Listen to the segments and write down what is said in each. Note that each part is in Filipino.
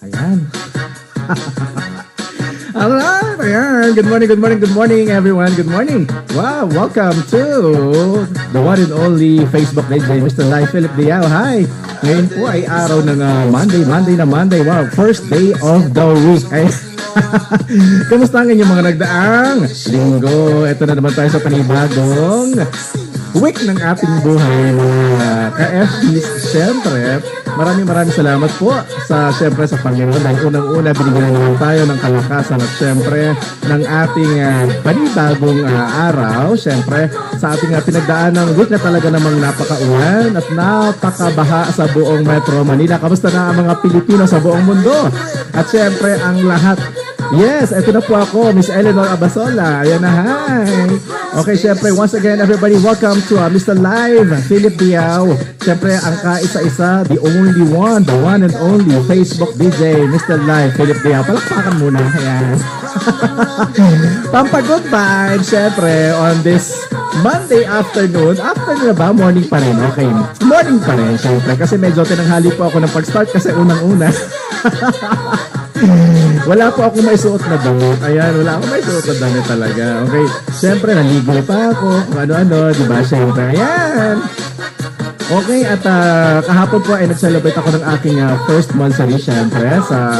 Ayan. Alright, ayan. Good morning, everyone. Good morning. Wow, welcome to the one and only Facebook page by Mr. Lai Philip Diao. Hi. Ngayon po ay araw ng Monday. Wow, first day of the week. Ay, kamusta ang inyong mga nagdaang linggo? Ito na naman tayo sa panibagong week ng ating buhay mga ka-FBs. Siyempre, maraming salamat po sa Panginoon. Dahil unang-una, binigyan naman tayo ng kalakasan at siyempre ng ating panibagong araw. Siyempre, sa ating pinagdaan ng week na talaga namang napaka-ulan at napakabaha sa buong Metro Manila. Kamusta na ang mga Pilipino sa buong mundo? At siyempre, ang lahat. Yes, ito na po ako, Miss Eleanor Abasola. Ayan na, hi. Okay, syempre, once again, everybody, welcome to Mr. Live, Philip Diao. Syempre, ang kaisa-isa, the only one, the one and only Facebook DJ, Mr. Live, Philip Diao. Palakpakan muna, ayan. Pampagood vibes, syempre, on this Monday afternoon. Afternoon na ba? Morning pa rin, okay. Morning pa rin, syempre, kasi medyo tinanghali po ako ng pag-start kasi unang-una. Wala po ako may suot na damit. Ayan, wala ako may suot na damit talaga. Okay, siyempre, naligo pa ako. Kung ano-ano, di ba? Siyempre, ayan. Okay, at kahapon po ay nag-celebrate ako ng aking first monthsary, siyempre, sa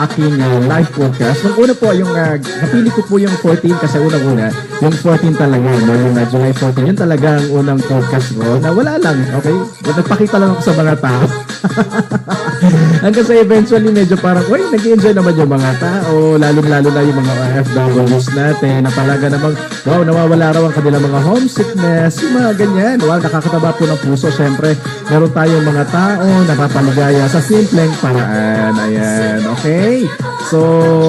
aking live podcast. Nung una po, yung napili ko po yung 14 kasi unang-una, yung 14 talaga, no? Yung July 14, yun talaga ang unang podcast ko na wala lang, okay? Nagpakita lang ako sa mga tao. Hanggang sa eventually, medyo parang, uy, nag-enjoy naman yung mga tao, lalo-lalo na yung mga OFWs natin, na talaga namang, wow, nawawala raw ang kanilang mga homesickness, yung mga ganyan. Wow, nakakataba po ng puso. Siyempre, meron tayong mga tao na napapaligaya sa simpleng paraan. Ayan, okay? So,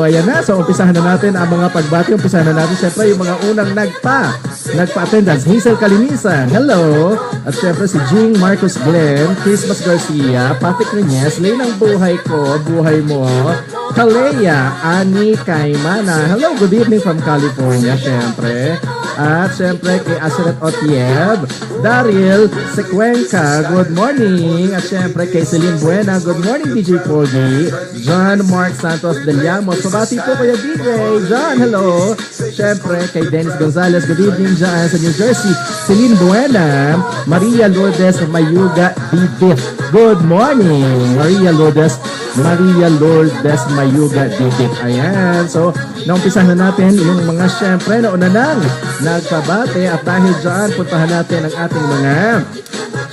ayan na. So, umpisahan na natin ang mga pagbati. Umpisahan na natin, siyempre, yung mga unang nagpa-attendance. Hazel Kalinisan, hello. At siyempre, si Jing Marcos Glenn, Christmas Garcia, Patrick Renyes, Laynang Buhay Ko, Buhay Mo, Kalea, Ani Kaimana, hello, good evening from California, siyempre. At siyempre, kay Asiret Otieb, Daryl Secuenca, good morning. At siyempre, kay Celine Buena, good morning, DJ Pogi. John Mark Santos de Llamos, pabati po kayo, DJ. John, hello. Siyempre, kay Dennis Gonzalez, good evening dyan sa New Jersey. Celine Buena, Maria Lourdes Mayuga Didit, good morning. Maria Lourdes Mayuga Didit. Ayan, so, naumpisahan na natin yung mga siyempre, nauna nang nagpabate at dahil dyan, puntahan natin ang ating mga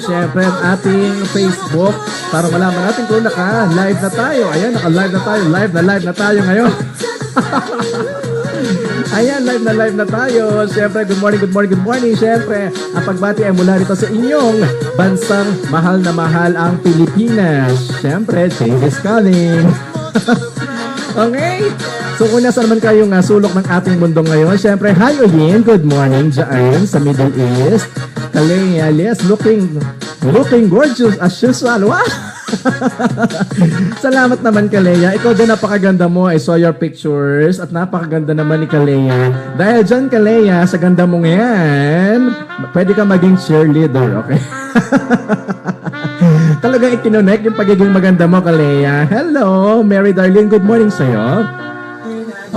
siyempre, ang ating Facebook para malaman natin kung naka-live na tayo. Ayan, naka-live na tayo. Live na tayo ngayon. Ayan, live na tayo. Siyempre, good morning. Siyempre, ang pagbati ay mula rito sa inyong bansang mahal na mahal ang Pilipinas. Siyempre, change is calling. Okay. So kung nasa naman kayong sulok ng ating mundo ngayon, syempre, hi Oyin, good morning dyan sa Middle East. Kalea, yes, looking gorgeous as usual. Wow! Salamat naman, Kalea. Ikaw din, napakaganda mo. I saw your pictures at napakaganda naman ni Kalea. Dahil dyan, Kalea, sa ganda mo ngayon, pwede ka maging cheerleader, okay? Talagang ikinunek yung pagiging maganda mo, Kalea. Hello, Mary Darlene, good morning sa'yo.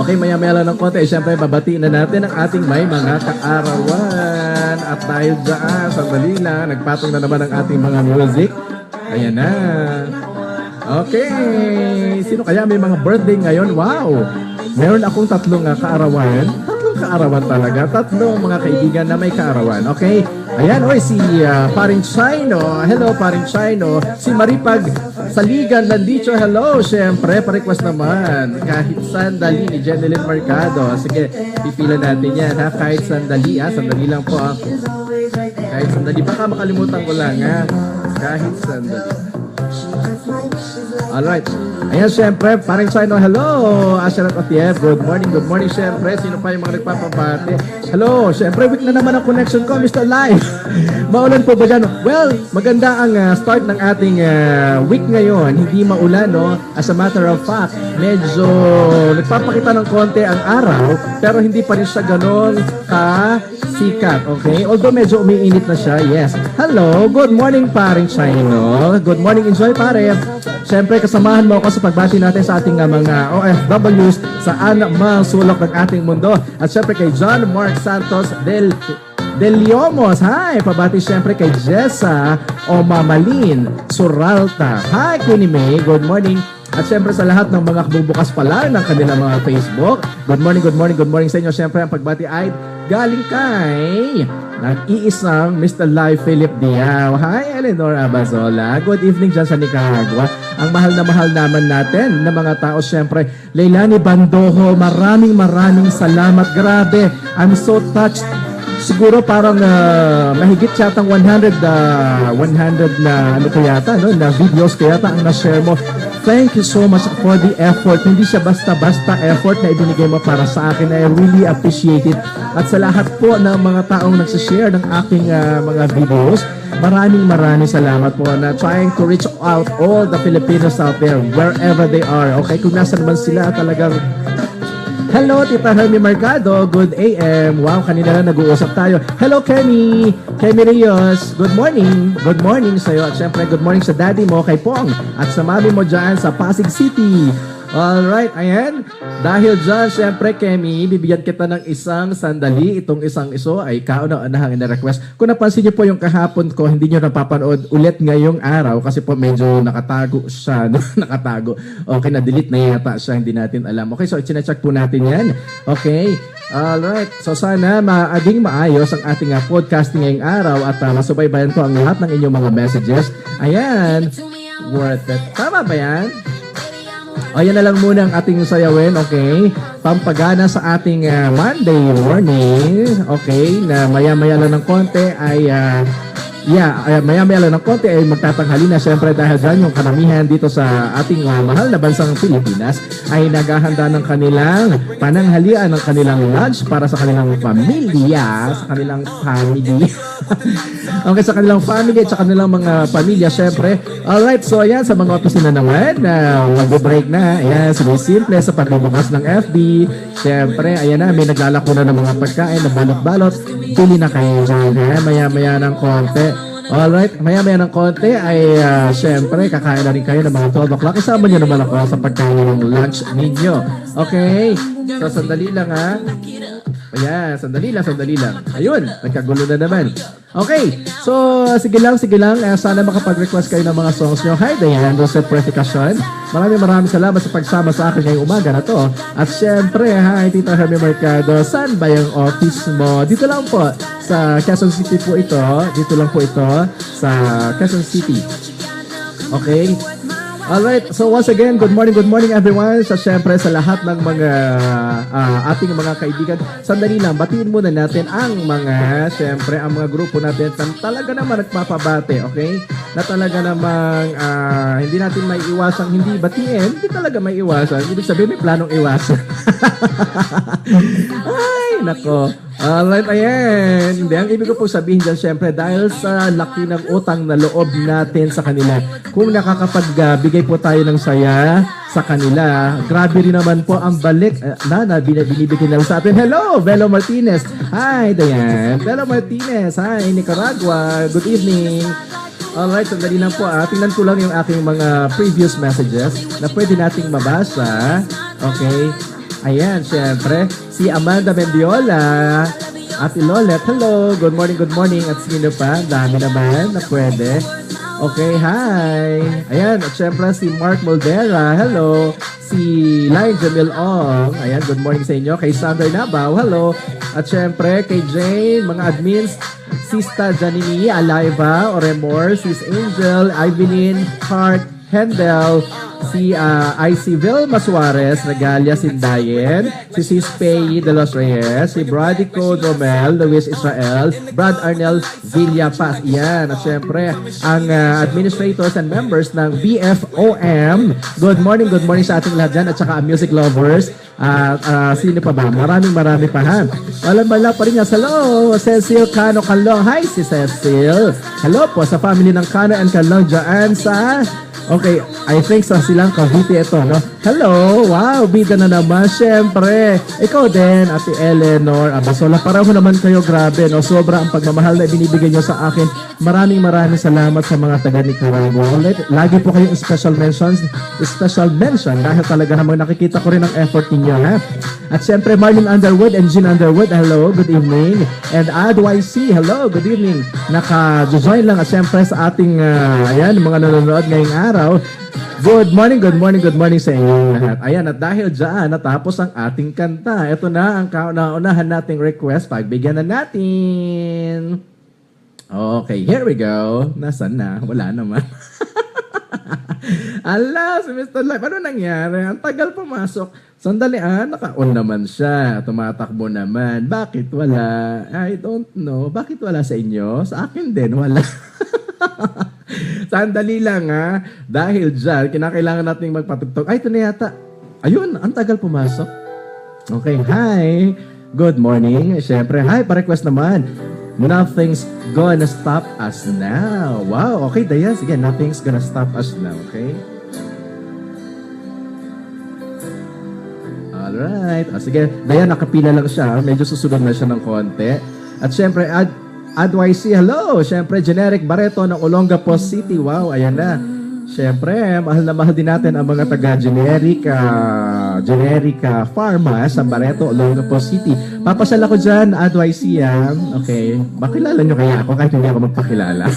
Okay, maya-maya lang ng konti. Siyempre, babatiin na natin ang ating may mga kaarawan. At dahil dyan, sandali lang, nagpatong na naman ang ating mga music. Ayan na. Okay. Sino kaya may mga birthday ngayon? Wow. Meron akong tatlong kaarawan. Tatlong kaarawan talaga. Tatlong mga kaibigan na may kaarawan. Okay. Ayan, oy, si Paring Chino. Hello, Paring Chino. Si Maripag Saligan Landicho. Hello, syempre. Pa-request naman. Kahit sandali ni Jeneline Mercado. Sige, pipila natin yan, ha? Kahit sandali, ha? Sandali lang po, ha? Kahit sandali. Baka makalimutan ko lang, ha? Kahit sandali. Alright. Ayan, syempre, Paring Chino, hello. Asherat Otieb, good morning, syempre. Sino pa yung mga nagpapabate? Hello, syempre, week na naman ang connection ko, Mr. Live. Maulan po ba dyan? Well, maganda ang start ng ating week ngayon. Hindi maulan, no? As a matter of fact, medyo nagpapakita ng konti ang araw, pero hindi pa rin siya ganon sikat, okay? Although medyo umiinit na siya, yes. Hello, good morning, Paring Chino. Good morning, enjoy, pare. Siyempre, kasamahan mo ako sa pagbati natin sa ating mga OFWs saan mang sulok ng ating mundo. At syempre kay John Mark Santos Del Liomos. Hi! Pabati syempre kay Jessa o Mamalin Suralta. Hi, Queenie May. Good morning. At syempre sa lahat ng mga kabubukas pa lang ng kanilang mga Facebook. Good morning, good morning, good morning sa inyo. Syempre ang pagbati ay galing kay nag-iisang Mr. Live Philip Diao. Hi, Eleanor Abazola. Good evening dyan sa Nicaragua. Ang mahal na mahal naman natin na mga tao, syempre, Leilani Bandojo, maraming salamat. Grabe, I'm so touched. Siguro parang mahigit yatang 100 na ano ko yata, no, na videos ko yata ang na-share mo. Thank you so much for the effort. Hindi siya basta-basta effort na ibinigay mo para sa akin. I really appreciate it. At sa lahat po ng mga taong nagsishare ng aking mga videos, maraming salamat po na trying to reach out all the Filipinos out there wherever they are. Okay, kung nasan man sila talagang hello, Tita Hermie Mercado. Good AM. Wow, kanina na nag-uusap tayo. Hello, Kemi. Kemi Rios. Good morning. Good morning sa'yo. At syempre, good morning sa daddy mo, kay Pong. At sa mami mo dyan sa Pasig City. Alright, ayan. Dahil dyan, syempre, Kemi, bibigyan kita ng isang sandali. Itong isang iso ay kauna-unahang ina-request. Kung napansin niyo po yung kahapon ko, hindi niyo napapanood ulit ngayong araw kasi po medyo nakatago siya. No? Nakatago. Okay, na-delete na yata siya. Hindi natin alam. Okay, so i-check po natin yan. Okay. Alright. So sana maging maayos ang ating podcasting ngayong araw at masubaybayan ko ang lahat ng inyong mga messages. Ayan. Worth it. Tama ba yan? O, yan na lang muna ang ating sayawin, okay? Pampagana sa ating Monday morning, okay? Na maya-maya lang ng konti ay, maya-maya lang ng konti ay magtatanghali na. Siyempre dahil dyan yung karamihan dito sa ating mahal na bansang Pilipinas ay naghahanda ng kanilang pananghalian, ng kanilang lunch para sa kanilang pamilya, sa kanilang family. Okay, sa kanilang family at sa kanilang mga pamilya, syempre. Alright, so ayan, sa mga opisina naman, mag-break na. Ayan, simple sa pagbubukas ng FB. Syempre, ayan na, may naglalako na ng mga pagkain na balot-balot. Pili na kayo dyan, maya-maya ng konti. Alright, maya-maya ng konti ay syempre, kakain na rin kayo ng mga 12 o'clock. Isama nyo naman ako sa pagkain ng lunch ninyo. Okay, so sandali lang ha. Ayan, sandali lang. Ayun, nagkagulo na naman. Okay, so sige lang. Sana makapag-request kayo ng mga songs nyo. Hi, Diane, Joseph Purification. Maraming salamat sa pagsama sa akin ngayong umaga na to. At syempre, hi, Tita Hermie Mercado. Saan ba yung office mo? Dito lang po, sa Quezon City po ito. Dito lang po ito, sa Quezon City. Okay? Alright, so once again, good morning everyone. So syempre sa lahat ng mga ating mga kaibigan, sandali lang, batiin muna natin ang syempre ang mga grupo natin na talaga naman nagpapabate, okay? Na talaga namang hindi natin may iwasang hindi batiin, hindi talaga may iwasan. Ibig sabihin may planong iwasan. Ay, nako. Alright, ayan. Hindi, ang ibig ko po sabihin dyan, syempre, dahil sa laki ng utang na loob natin sa kanila, kung nakakapagbigay po tayo ng saya sa kanila, grabe rin naman po ang balik na binibigyan nila sa atin. Hello, Velo Martinez. Hi, Dayan. Velo Martinez. Hi, Nicaragua. Good evening. Alright, sandali lang po. Tingnan ko lang yung aking mga previous messages na pwede nating mabasa. Okay. Ayan, syempre, si Amanda Mendiola, Ate Lolet, hello, good morning, at sino pa? Dami naman na pwede. Okay, hi. Ayan, at syempre si Mark Moldera, hello. Si Lion Jamil Ong, ayan, good morning sa inyo. Kay Sandra Nabaw, hello. At syempre, kay Jane, mga admins, Sista Janini, Aliva, Oremor, Sis Angel, Evelyn, Hart, Hendel, si IC Vilma Suarez, Regalia Sindayen, si Sis Pei de los Reyes, si Bradico Romel, Luis Israel, Brad Arnel Villapaz. Yan. At syempre, ang administrators and members ng BFOM. Good morning sa ating lahat dyan at saka music lovers. At sino pa ba? Marami pa ha. Wala pa rin nga. Hello, Cecil Cano Calong. Hi, si Cecil. Hello po sa family ng Cano and Calong dyan sa... Okay, I think sa silang Cavite ito, no? Hello! Wow, bida na naman. Siyempre, ikaw din, Ate Eleanor Abasola. Pareho naman kayo, grabe, no? Sobra ang pagmamahal na ibinibigay nyo sa akin. Maraming salamat sa mga taga Nicaragua. Lagi po kayong special mention dahil talaga namang nakikita ko rin ang effort ninyo, ha? At siyempre, Marlon Underwood and Jean Underwood, hello, good evening. And YC, hello, good evening. Naka-join lang at siyempre sa ating, mga nanonood ngayong araw. Good morning sa inyo lahat. Ayan, at dahil dyan, natapos ang ating kanta. Ito na ang kauna-unahan nating request. Pagbigyan na natin. Okay, here we go. Nasaan na? Wala naman. Ala, si Mr. Life, ano nangyari? Ang tagal pumasok. Sandali, naka-on naman siya. Tumatakbo naman. Bakit wala? I don't know. Bakit wala sa inyo? Sa akin din, wala. Sandali lang dahil dyan, kinakailangan natin magpatugtog. Ay, ito na yata. Ayun, ang tagal pumasok. Okay, hi. Good morning. Siyempre, hi, pa-request naman. Nothing's gonna stop us now. Wow, okay, Dayan. Sige, nothing's gonna stop us now, okay? Alright. Sige, Dayan, nakapila lang siya. Medyo susunod na siya ng konti. At siyempre, YC, hello! Siyempre, Generic Barreto ng Olongapo City. Wow, ayan na. Siyempre, mahal na mahal din natin ang mga taga-Generica Pharma sa Barreto, Olongapo City. Papasal ako dyan, YC, Okay. Makilala nyo kaya ako kahit hindi ako magpakilala.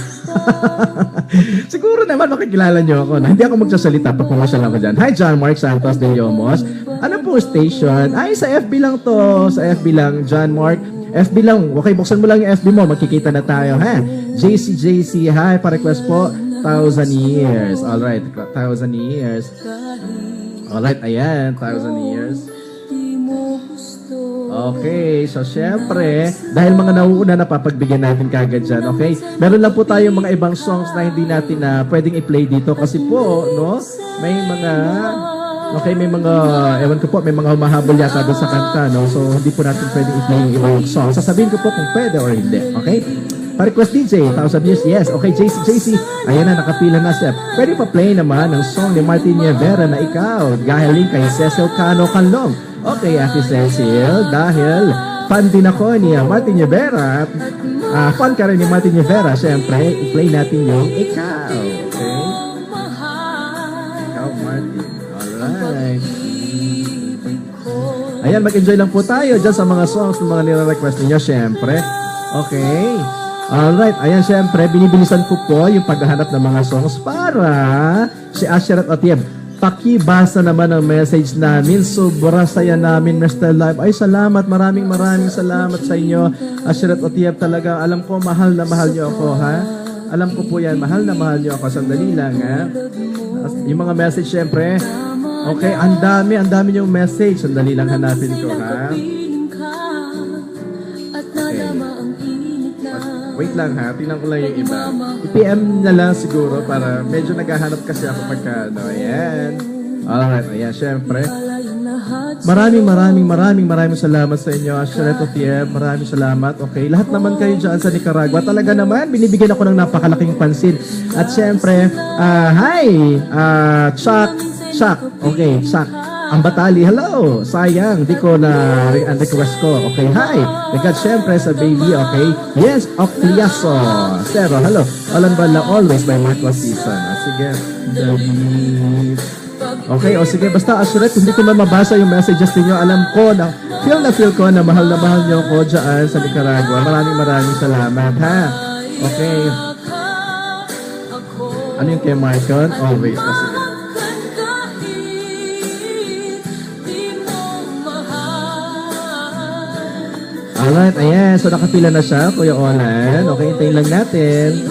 Siguro naman makikilala nyo ako. Hindi ako magsasalita pag pumasal ako dyan. Hi, John Mark Santos de Yomos. Ano po station? Ay, sa FB lang to. Sa FB lang, John Mark. FB lang. Okay, buksan mo lang yung FB mo. Magkikita na tayo, ha? JC, hi, pa-request po. 1,000 years. Alright, 1,000 years. Alright, ayan, 1,000 years. Okay, so syempre, dahil mga nauuna na papagbigyan natin kagad dyan, okay? Meron lang po tayong mga ibang songs na hindi natin pwedeng i-play dito kasi po, no? May mga... Okay, may mga, ewan ko po, may mga humahabol yata doon sa kanta, no? So, hindi po natin pwedeng i-play yung ibang song. Sasabihin ko po kung pwede or hindi, okay? Pa-request DJ, 1,000 years, yes. Okay, JC, ayan na, nakapila na siya. Pwede pa play naman ang song ni Martin Nievera na Ikaw, galing kay Cecil Cano Calong. Okay, Ate Cecil, dahil fan din ako ni Martin Nievera, fan ka rin ni Martin Nievera, syempre, i-play natin yung Ikaw, okay? Ikaw, Martin. Alright. Ayan, mag-enjoy lang po tayo dyan sa mga songs ng mga nire-request ninyo, syempre. Okay. Alright, ayan, syempre, binibilisan ko po yung paghahanap ng mga songs para si Asherat Otieb. Pakibasa naman ang message namin. Sobra saya namin, Mr. Live. Ay, salamat. Maraming salamat sa inyo. Asherat Otieb, talaga, alam ko, mahal na mahal nyo ako, ha? Alam ko po yan, mahal na mahal nyo ako. Sandali lang, ha? Yung mga message, syempre. Okay, ang dami yung message. Sandali lang hanapin ko, ha? Okay. Wait lang, ha? Tingnan ko lang yung iba. I-PM na lang siguro para medyo naghahanap kasi ako pagka, ayan. Alright, ayan, syempre. Maraming salamat sa inyo, Asherat Otieb. Maraming salamat. Okay, lahat naman kayo dyan sa Nicaragua. Talaga naman, binibigyan ako ng napakalaking pansin. At syempre, hi! Chuck. Okay, Chuck. Ang Batali, hello! Sayang, di ko na request ko. Okay, hi! Regards syempre sa baby, okay? Yes, Ocliaso. Zero, hello. Alan Bala, always by Marcos Season. Sige, David. Okay, sige, basta Asherat, hindi ko na mabasa yung messages niyo. Alam ko na feel ko na mahal niyo ako dyan sa Nicaragua. Maraming salamat, ha? Okay. Ano yung kay Marcon? Always, sige. Alright, ayan. So, nakapila na siya, Kuya Olan. Okay, hintayin lang natin.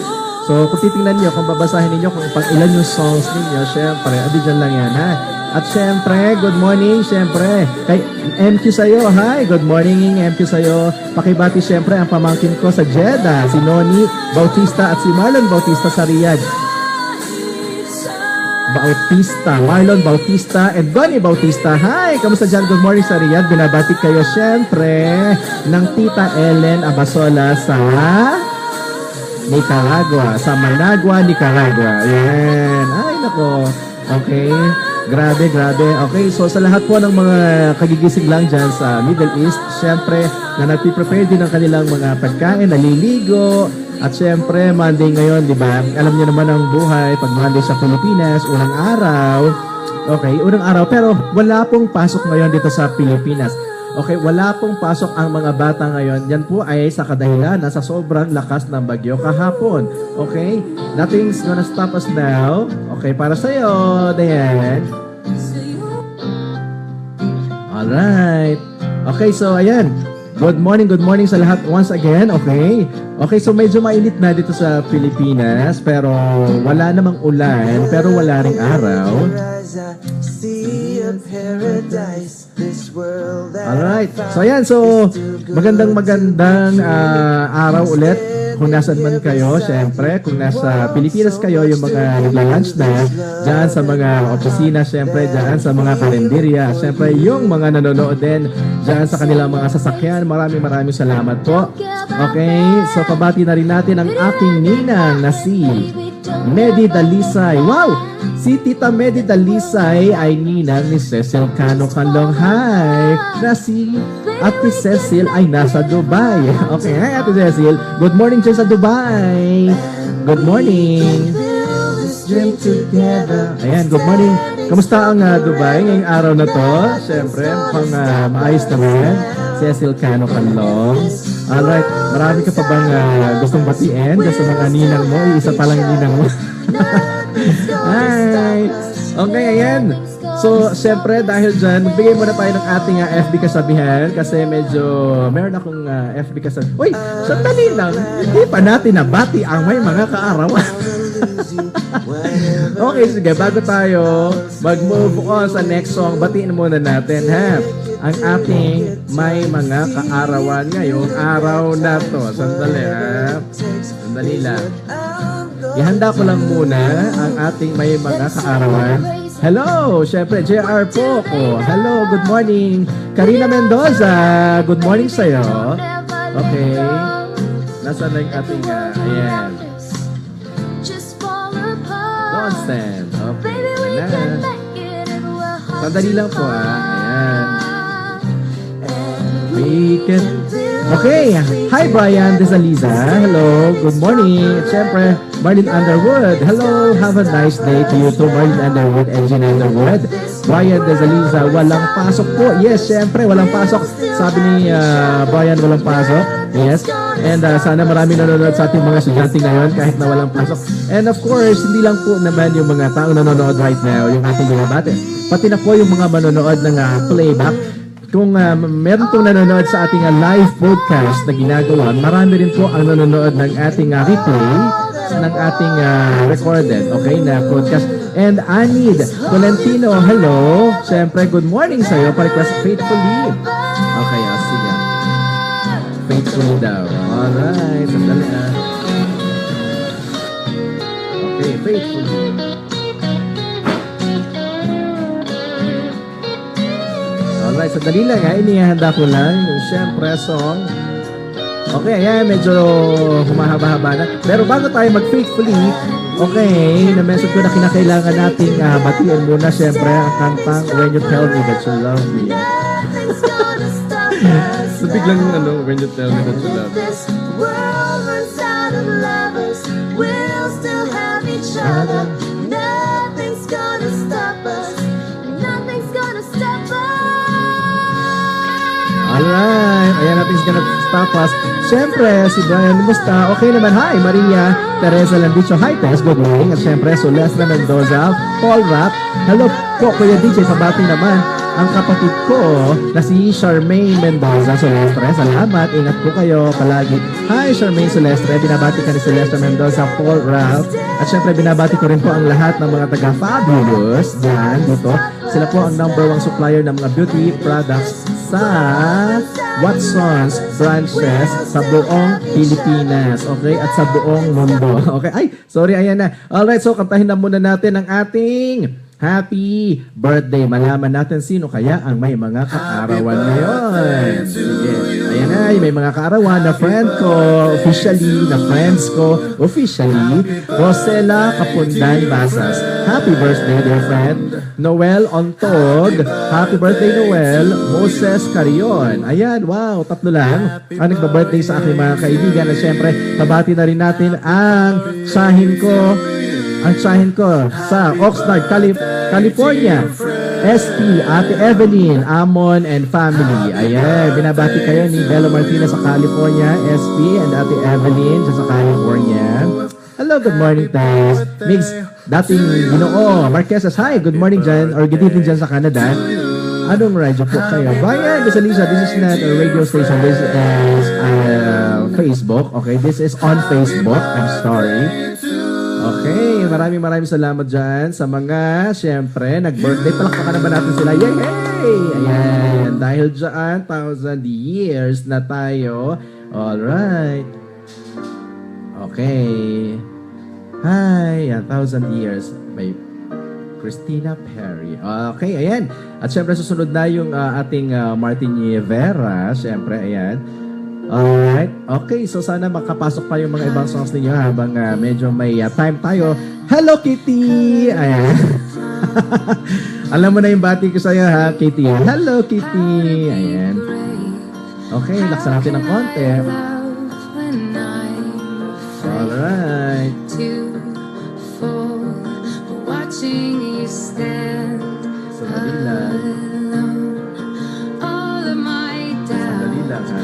So, kung titingnan niyo, kung babasahin niyo kung pang ilan yung songs ninyo, syempre, adi dyan lang yan, ha? At syempre, good morning, syempre, kay MQ sa'yo. Hi, good morning, MQ sa'yo. Pakibati syempre ang pamangkin ko sa Jeddah, si Noni Bautista at si Marlon Bautista sa Riyadh. Bautista, Marlon Bautista, and Bonnie Bautista. Hi! Kamusta dyan? Good morning sa Riyadh. Binabati kayo syempre ng Tita Ellen Abasola sa Nicaragua. Sa Managua, Nicaragua. Ayan. Ay, nako. Okay. Grabe, grabe. Okay, so sa lahat po ng mga kagigising lang dyan sa Middle East, syempre, na nagpiprepare din ng kanilang mga pagkain, naliligo, at syempre, Monday ngayon, di ba? Alam niyo naman ang buhay, pag Monday sa Pilipinas, unang araw. Okay, unang araw, pero wala pong pasok ngayon dito sa Pilipinas. Okay, wala pong pasok ang mga bata ngayon. Yan po ay sa kadahilan na sa sobrang lakas ng bagyo kahapon. Okay? Nothing's gonna stop us now. Okay, para sa'yo, Dayan. Alright. Okay, so ayan. Good morning sa lahat once again. Okay? Okay, so medyo mainit na dito sa Pilipinas, pero wala namang ulan, pero wala ring araw. Alright. So ayan, so magandang araw ulit kung nasan man kayo. Siyempre, kung nasa Pilipinas kayo, yung mga nagla-lunch na dyan sa mga opisina, siyempre dyan sa mga kalenderya, siyempre yung mga nanonood din dyan sa kanilang mga sasakyan. Maraming salamat po. Okay, so pabati na rin natin ang aking ninang na si Medi Dalisay. Wow! Si Tita Medi Dalisay ay ninang ni Cecil Cano Canlong. Hi! Na si Ate Cecil ay nasa Dubai. Okay, hi Ate Cecil. Good morning dyan sa Dubai. Good morning. Dream together. Ayan, good morning. Kamusta ang Dubai ngayong araw na to? Siyempre, mukhang maayos naman. Cecil Cano Canlong. Alright, marami ka pa bang gustong batiin sa mga ninang mo? Isa pa lang ninang mo. Hi! Okay, ayan. So, syempre, dahil dyan, magbigay muna tayo ng ating FB kasabihan kasi medyo meron akong FB kasabihan. Uy, sandali lang. Hindi pa natin nabati ang may mga kaarawan. Okay, sige. Bago tayo mag-move on sa next song, batiin muna natin, ha? Ang ating may mga kaarawan ngayong araw na to. Sandali, ha? Sandali lang. Ihanda ko lang muna ang ating may mga kaarawan. Hello! Siyempre, JR po ko. Hello, good morning. Karina Mendoza, good morning sa'yo. Okay. Nasaan na yung ating, ayan. Don't stand. Okay. Ayan na. Sandali lang po, ayan. Okay. Hi, Brian Desaliza. Hello. Good morning. Siyempre, Marlene Underwood. Hello. Have a nice day to you too, Marlene Underwood and Jean Underwood. Brian Desaliza. Walang pasok po. Yes, siyempre, walang pasok. Sabi ni Brian, walang pasok. Yes. And sana marami nanonood sa ating mga estudyante ngayon kahit na walang pasok. And of course, hindi lang po naman yung mga taong nanonood right now, yung ating binabate. Pati na po yung mga manonood ng playback. Kung meron pong nanonood sa ating live podcast na ginagawa, marami rin po ang nanonood ng ating replay, ng ating recorded, okay, na podcast. And Anid Tolentino, hello. Siyempre, good morning sa'yo. Pa-request faithfully. Okay, sige. Faithfully daw. Alright, sandali Okay, faithfully. Alright, sandali lang inihanda ko lang yung syempre song. Okay, ayan, medyo humahaba-haba na. Pero bago tayo mag-faithfully, okay, na-mention ko na kinakailangan nating batiin muna syempre ang kantang When You Tell Me That You Love Me. So biglang When You Tell Me That You Love Me. We'll still have each other. Nothing's gonna stop us. Nothing's gonna stop us. Alright, ayan, nothing's gonna stop us. Siyempre, si Brian, kumusta? Okay naman, hi, Maria Teresa Landicho. Hi, Tess, good morning. At siyempre, Celeste Mendoza, Paul Rapp. Hello po, Kuya DJ, pabati naman ang kapatid ko na si Charmaine Mendoza. Celeste, salamat. Ingat po kayo palagi. Hi, Charmaine Celeste. Binabati ka ni Celeste Mendoza, Paul Rapp. At syempre, binabati ko rin po ang lahat ng mga taga-Fabulous dyan dito. Sila po ang #1 supplier ng mga beauty products sa Watson's branches sa buong Pilipinas. Okay? At sa buong mundo. Okay? Ay, sorry, ayan na. Alright, so kantahin na muna natin ang ating happy birthday. Malaman natin sino kaya ang may mga kaarawan ngayon. Sige. Ayan na, may mga kaarawan na friend ko, officially, na friends ko, officially, Rosela Kapundan Basas. Happy birthday, dear friend. Noel Ontog. Happy birthday, Noel. Moses Carion. Ayan, wow, tatlo lang. Ang nagba-birthday sa aking mga kaibigan. At syempre, tabati na rin natin ang sahin ko sa Oxnard, California. SP, Ate Evelyn, Amon, and family. Ayan, binabati kayo ni Bella Martinez sa California, SP, and Ate Evelyn sa California. Hello, good morning, Tess. Mix, dating Ginoo, Marquesas, hi, good morning dyan, or good evening dyan sa Canada. Anong radyo po kayo? Bayan, this is not a radio station, this is Facebook. Okay, this is on Facebook, I'm sorry. Okay, maraming salamat dyan sa mga, syempre, nag-birthday. Palakpakan naman natin sila. Yay! Ayan, dahil dyan, 1,000 years na tayo. Alright. Okay. Hi, 1,000 years. May Christina Perry. Okay, ayan. At syempre, susunod na yung ating Martin Rivera. Syempre, ayan. Alright. Okay, so sana makapasok pa yung mga ibang songs ninyo habang medyo may time tayo. Hello, Kitty! Ayan. Alam mo na yung bati ko sa'yo, ha, Kitty? Hello, Kitty! Ayan. Okay, laksan natin ng konti. Alright. Sandali lang. Sandali lang, ha?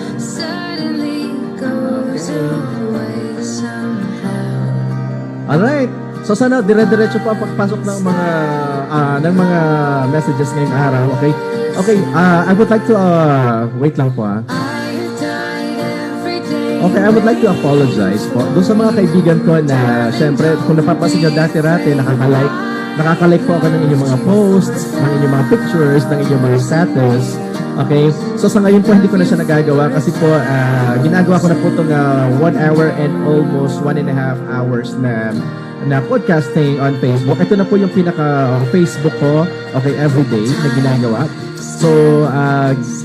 Alright. So sana dire-diretso pa ang pagpasok ng mga messages ngayong araw. Okay? Okay, I would like to wait lang po. Okay, I would like to apologize po doon sa mga kaibigan ko na syempre kung napapansin niyo dati-rati nakaka-like po ako ng inyong mga posts, ng inyong mga pictures, ng inyong mga status. Okay? So sa ngayon po, hindi ko na siya nagagawa kasi po, ginagawa ko na po itong 1 hour and almost 1.5 hours na podcasting on Facebook. Ito na po yung pinaka-Facebook ko, okay, everyday na ginagawa. So,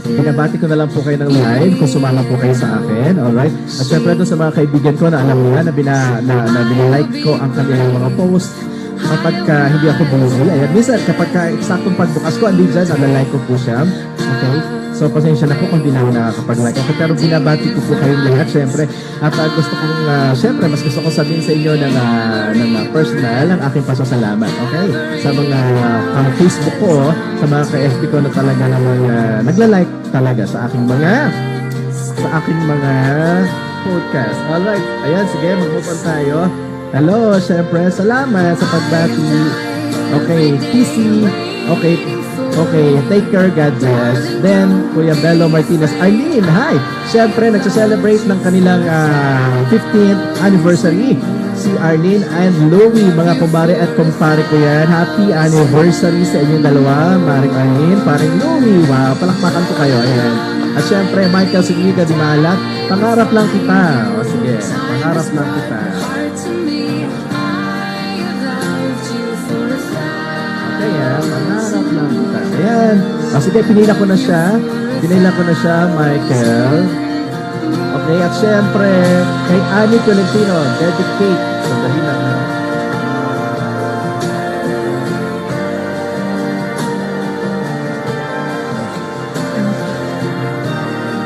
binabati ko na lang po kayo ng live kung sumama po kayo sa akin. Alright? At syempre doon sa mga kaibigan ko na alam nila na binalike ko ang kanilang mga posts kapag hindi ako busy. Ayan, minsan kapag eksaktong pagbukas ko, hindi dyan, nalalike ko po siya. Okay? So, pasensya na po kung di na ako nakakapag-like. Okay, pero binabati ko po kayong lahat, syempre. At gusto kong, syempre, mas gusto ko sabihin sa inyo ng personal ang aking pasasalamat. Okay? Sa mga Facebook ko, sa mga ka-FB ko na talaga namang nagla-like talaga sa aking mga podcast. Alright. Ayan, sige, mag-move on tayo. Hello, syempre, salamat sa pagbati. Okay, TC. Okay, take care, God bless. Then, Kuya Bello Martinez. Arlene, hi! Syempre, nagsaselebrate ng kanilang 15th anniversary. Si Arlene and Louie, mga kumbare at kumpare ko yan. Happy anniversary sa inyong dalawa, Maring Arlene, paring Louie. Wow, palakpakan ko kayo. Ayan. At syempre, Michael Sigiga di Malat, pangarap lang kita. O sige, pangarap lang kita. Kaya, mangarap lang kita. Ayan. Sige, pinila ko na siya, Michael. Okay, at syempre, kay Annie Tolentino, dedicate. Sandali lang.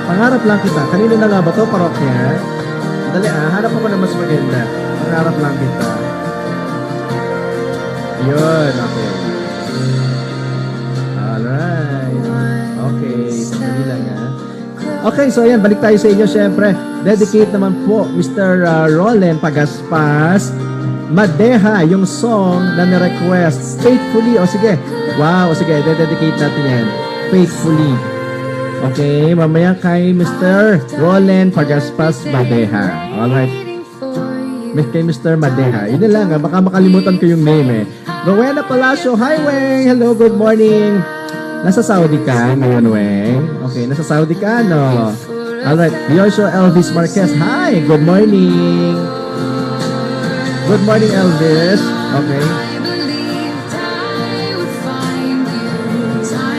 Pangarap lang kita. Kanino na nga ba ito, parokya? Dali hanap ako na mas maganda. Pangarap lang kita. Yun, okay. Alright. Okay, sandali lang Okay, so ayan, balik tayo sa inyo syempre. Dedicate naman po, Mr. Roland Pagaspas Madeha, yung song na ni-request. Faithfully, o sige. Wow, o sige, dedicate natin yan. Faithfully. Okay, mamaya kay Mr. Roland Pagaspas Madeha. Alright. Kay Mr. Madeha. Yun na lang, baka makalimutan ko yung name eh. Rowena Palacio, hi Weng! Hello, good morning. Nasa Saudi ka ngayon, Weng? Okay, nasa Saudi ka, no? Alright, Yoshua Elvis Marquez. Hi, good morning. Good morning, Elvis. Okay.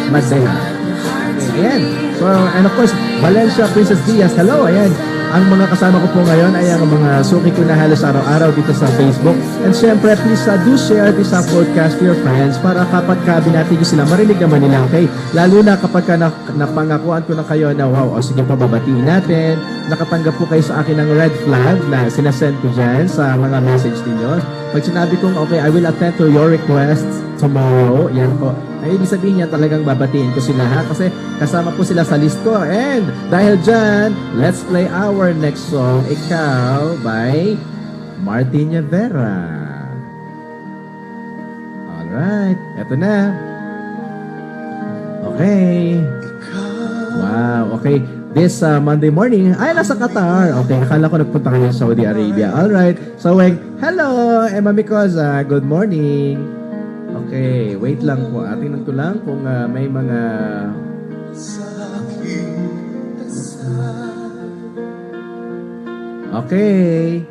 Magday. Okay, ayan. So, and of course, Valencia Princess Diaz. Hello, ayan. Ang mga kasama ko po ngayon ay ang mga suki ko na halos araw-araw dito sa Facebook. And syempre, please do share this podcast to your friends para kapag binati ko sila, marinig naman nila, okay? Lalo na kapag napangakuan ko na kayo na, wow, o sige pa, babatiin natin. Nakatanggap po kayo sa akin ng red flag na sinasend ko dyan sa mga message ninyo. Pag sinabi kong, okay, I will attend to your requests tomorrow, yan po. Ay, ibig sabihin niya talagang babatiin ko sila ha kasi kasama po sila sa list ko. And dahil dyan, let's play our next song, Ikaw by Martin Rivera. Alright, eto na. Okay. Wow, okay. This Monday morning, ay nasa Qatar. Okay, akala ko nagpunta kayo sa Saudi Arabia. Alright, so hello, Emma Micosa, good morning. Okay, wait lang po. Tingnan ko lang kung may mga... Okay.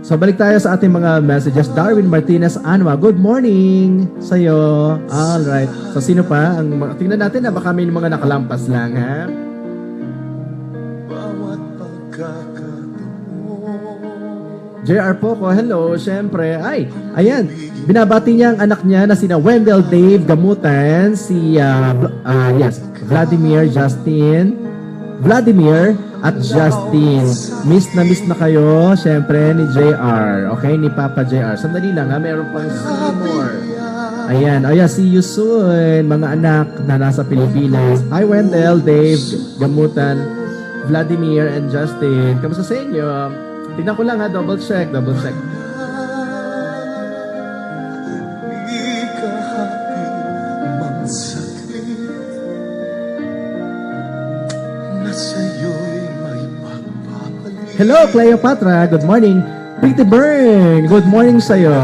So, balik tayo sa ating mga messages. Darwin Martinez Anwa, good morning sa'yo. Alright. So, sino pa? Tingnan natin na baka may mga nakalampas lang, ha? JR Poco, hello, syempre. Ay, ayan. Binabati niya ang anak niya na sina Wendell Dave Gamutan, si Vladimir at Justin. Miss na kayo, syempre, ni JR. Okay, ni Papa JR. Sandali lang, ha? Meron pang more. Ayan, see you soon, mga anak na nasa Pilipinas. Hi, Wendell, Dave Gamutan, Vladimir, and Justin. Kamusta sa inyo? Tignan ko lang ha, double check. Hello, Cleopatra. Good morning. Pretty Burn. Good morning sa'yo.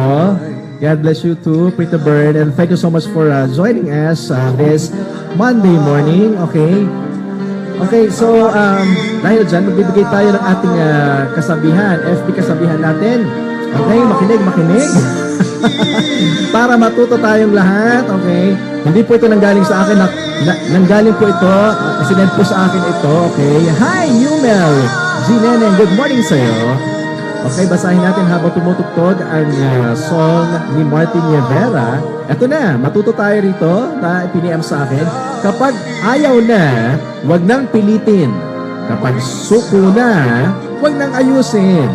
God bless you too, Pretty Burn. And thank you so much for joining us this Monday morning. Okay, so dahil dyan, magbibigay tayo ng ating kasabihan, FB kasabihan natin. Okay, makinig. Para matuto tayong lahat, okay? Hindi po ito nanggaling sa akin, nanggaling po ito, sinend po sa akin ito, okay? Hi, Yumel! Gineneng, good morning sa'yo. Okay, basahin natin habang tumutugtog ang song ni Martin Rivera. Ito na, matuto tayo rito na ipiniam sa akin. Kapag ayaw na, wag nang pilitin. Kapag suko na, wag nang ayusin.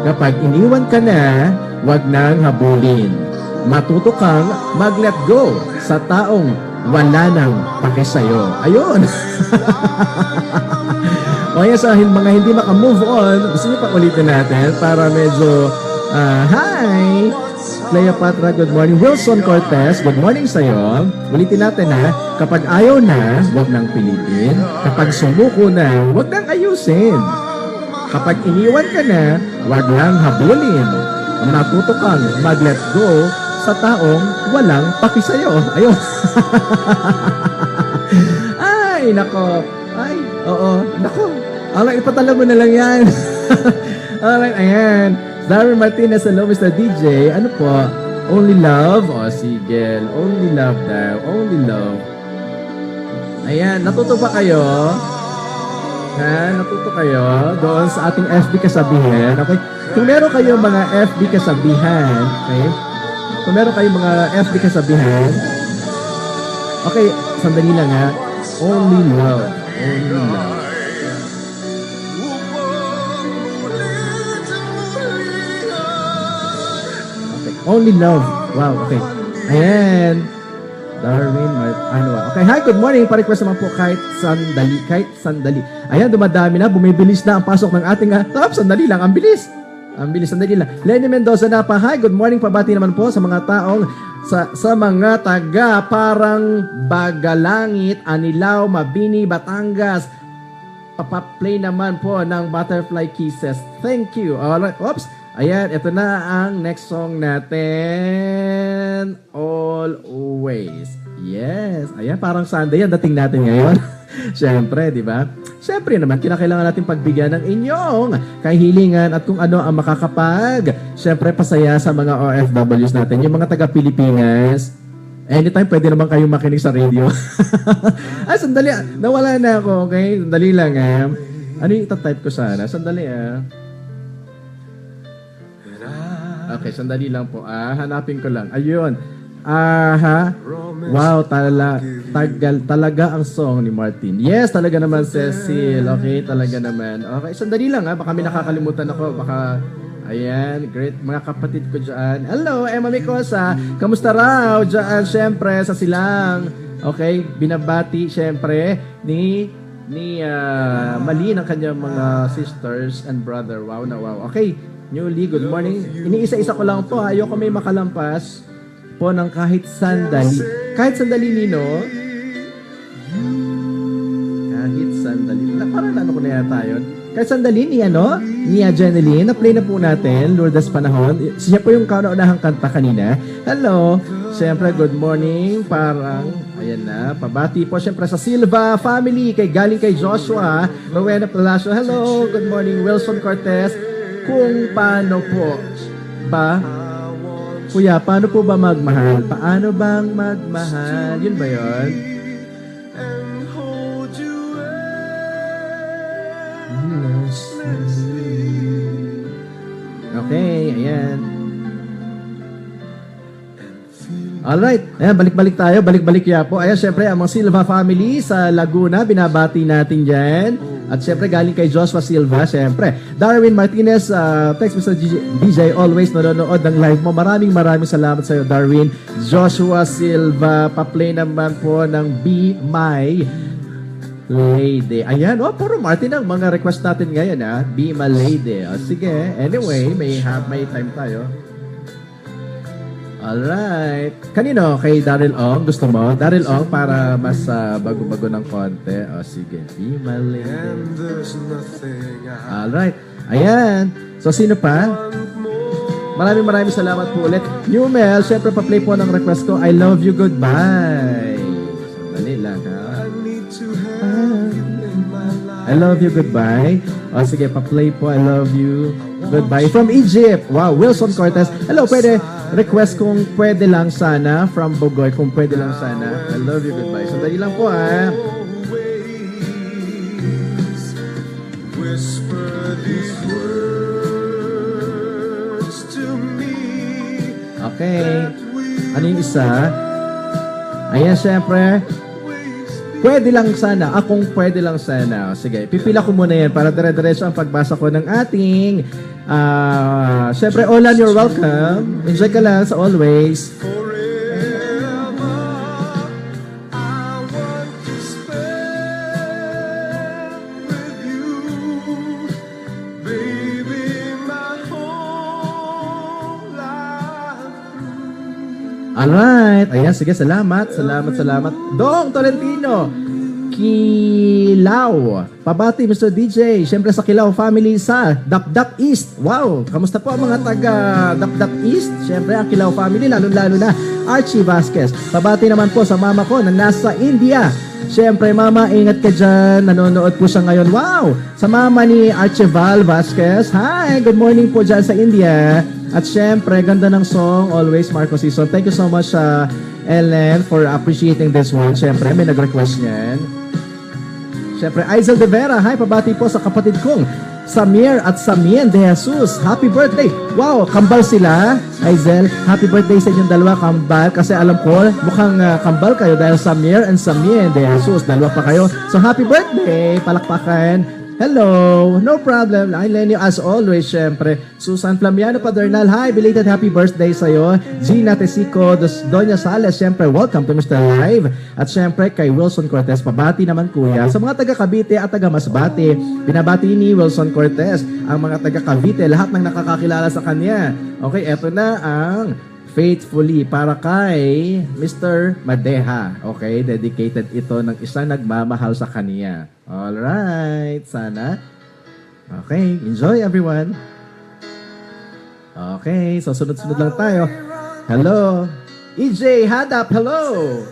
Kapag iniwan ka na, wag nang habulin. Matuto kang mag-let go sa taong wala nang pakisayo. Ayun! O yan, sa mga hindi maka-move on, gusto niyo pa ulitin natin para medyo, hi! Cleopatra, good morning. Wilson Cortez, good morning sa'yo. Ulitin natin ha, kapag ayaw na, huwag nang pilitin. Kapag sumuko na, huwag nang ayusin. Kapag iniwan ka na, huwag nang habulin. Natuto kang mag-let go sa taong walang pakisayo. Ayun. Ay, nako. Ay, oo, nako. Alright, ipatala mo na lang yan. Alright, ayan. Darwin Martinez, hello Mr. DJ. Ano po? Only love? O, sige. Only love daw. Only love. Ayan, natuto ba kayo? Ha? Natuto kayo doon sa ating FB kasabihan? Okay? Kung meron kayo mga FB kasabihan, okay? Kung meron kayo mga FB kasabihan, okay, sandali lang ha. Only love. Only love. Only love. Wow, okay. Ayan. Darwin, okay, hi, good morning. Pa-request naman po kahit sandali. Ayan, dumadami na. Bumibilis na ang pasok ng ating, sandali lang. Ang bilis, sandali lang. Lenny Mendoza na pa. Hi, good morning. Pabati naman po sa mga taong, sa mga taga parang Bagalangit, Anilao, Mabini, Batangas. Papaplay naman po ng Butterfly Kisses. Thank you. Alright, oops. Ayan, ito na ang next song natin. Always. Yes. Ayan, parang Sunday ang dating natin ngayon. Siyempre, di ba? Siyempre naman, kinakailangan natin pagbigyan ng inyong kahilingan at kung ano ang makakapag. Siyempre, pasaya sa mga OFWs natin, yung mga taga-Pilipinas. Anytime, pwede naman kayong makinig sa radio. Ay, sandali. Nawala na ako, okay? Sandali lang, Ano yung itatype ko sana? Sandali, Okay, sandali lang po. Hanapin ko lang. Ayun. Wow, talaga ang song ni Martin. Yes, talaga naman, Cecil. Okay, talaga naman. Okay, sandali lang, Baka may nakakalimutan ako. Baka, ayan, great. Mga kapatid ko dyan. Hello, Emma Micosa. Kamusta raw dyan, syempre, sa Silang. Okay, binabati, syempre, ni Mali ng kanyang mga sisters and brother. Wow na wow. Okay, Newly, good morning. Iniisa-isa ko lang po. Ayoko may makalampas po ng kahit sandali. Kahit sandali, Nino. Kahit sandali. Parang ano ko na yata yun. Kahit sandali ni Jeneline. Na-play na po natin. Lourdes Panahon. Siya po yung kauna-unahang kanta kanina. Hello. Siyempre, good morning. Parang, ayan na. Pabati po siyempre sa Silva family. Galing kay Joshua. Rowena Palacio. Hello. Good morning. Wilson Cortez. Kung paano po ba, Kuya, paano po ba magmahal? Paano bang magmahal? Yun ba yun? Okay, ayan. Alright, ayan, balik-balik tayo, balik-balik ya po. Ayan, syempre, ang mga Silva family sa Laguna, binabati natin dyan. At syempre, galing kay Joshua Silva, syempre. Darwin Martinez, text mo sa DJ, always nanonood ng live mo. Maraming salamat sa iyo, Darwin. Joshua Silva, pa-play naman po ng Be My Lady. Ayan, puro Martin ang mga request natin ngayon, Be My Lady. Sige, anyway, may time tayo. Alright. Kanino? Kay Daryl Ong? Gusto mo? Daryl Ong para mas bago-bago ng konti. Sige. Be my lady. Alright. Ayan. So, sino pa? Maraming salamat po ulit. New Mel, syempre pa-play po ng request ko. I love you, goodbye. Sandali lang, I love you, goodbye. Sige, pa-play po. I love you, goodbye. From Egypt. Wow, Wilson Cortez. Hello, pwede request kung pwede lang sana from Bogoy, kung pwede lang sana. I love you, goodbye. Sandali lang po, Okay. Ano yung isa? Ayan, syempre. Pwede lang sana. Kung pwede lang sana. Sige, pipila ko muna yan para dire-diretso ang pagbasa ko ng ating syempre, Olan, you're welcome. Enjoy ka lang sa always. Alright. Ayan, sige, salamat. Dong Tolentino. Kilaw. Pabati, Mr. DJ. Siyempre sa Kilaw family sa Dapdap East. Wow. Kamusta po ang mga taga Dapdap East? Siyempre ang Kilaw family, lalo-lalo na Archie Vasquez. Pabati naman po sa mama ko na nasa India. Siyempre, mama, ingat ka dyan. Nanonood po siya ngayon. Wow! Sa mama ni Archival Vasquez. Hi! Good morning po dyan sa India. At siyempre, ganda ng song. Always, Marco Season. Thank you so much, Ellen, for appreciating this one. Siyempre, may nag-request niyan. Siyempre, Aizel De Vera. Hi, pabati po sa kapatid kong Samir at Samien De Jesus. Happy birthday! Wow, kambal sila. Aizel, happy birthday sa inyong dalawa, kambal. Kasi alam ko, mukhang kambal kayo dahil Samir and Samien De Jesus. Dalawa pa kayo. So, happy birthday! Palakpakan. Hello! No problem. I Lenny, as always, syempre. Susan Flamiano Padernal. Hi, belated happy birthday sa'yo. Gina Tesico, Doña Sales, syempre, welcome to Mr. Live. At syempre, kay Wilson Cortez, pabati naman kuya. Sa mga taga Cavite at taga Masbate, binabati ni Wilson Cortez ang mga taga Cavite, lahat ng nakakakilala sa kanya. Okay, eto na ang Faithfully para kay Mr. Madeha. Okay, dedicated ito ng isang nagmamahal sa kanya. Alright, sana. Okay, enjoy everyone. Okay, so sunod-sunod lang tayo. Hello. EJ Hadap, hello.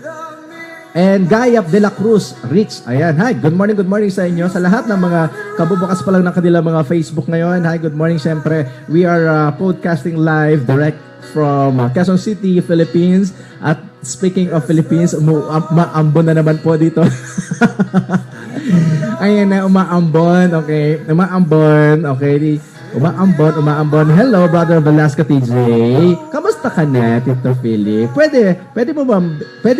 And Gayap de la Cruz, Rich. Ayan, hi. Good morning sa inyo. Sa lahat ng mga kabubukas pa lang ng kanilang mga Facebook ngayon. Hi, good morning. Siyempre, we are podcasting live direct from Quezon City, Philippines. At speaking of Philippines, umaambon na naman po dito. Ayan na, umaambon. Okay, umaambon. Okay, umaambon. Hello, Brother Velasco TJ. Kamusta ka na, Tito Philip? Pwede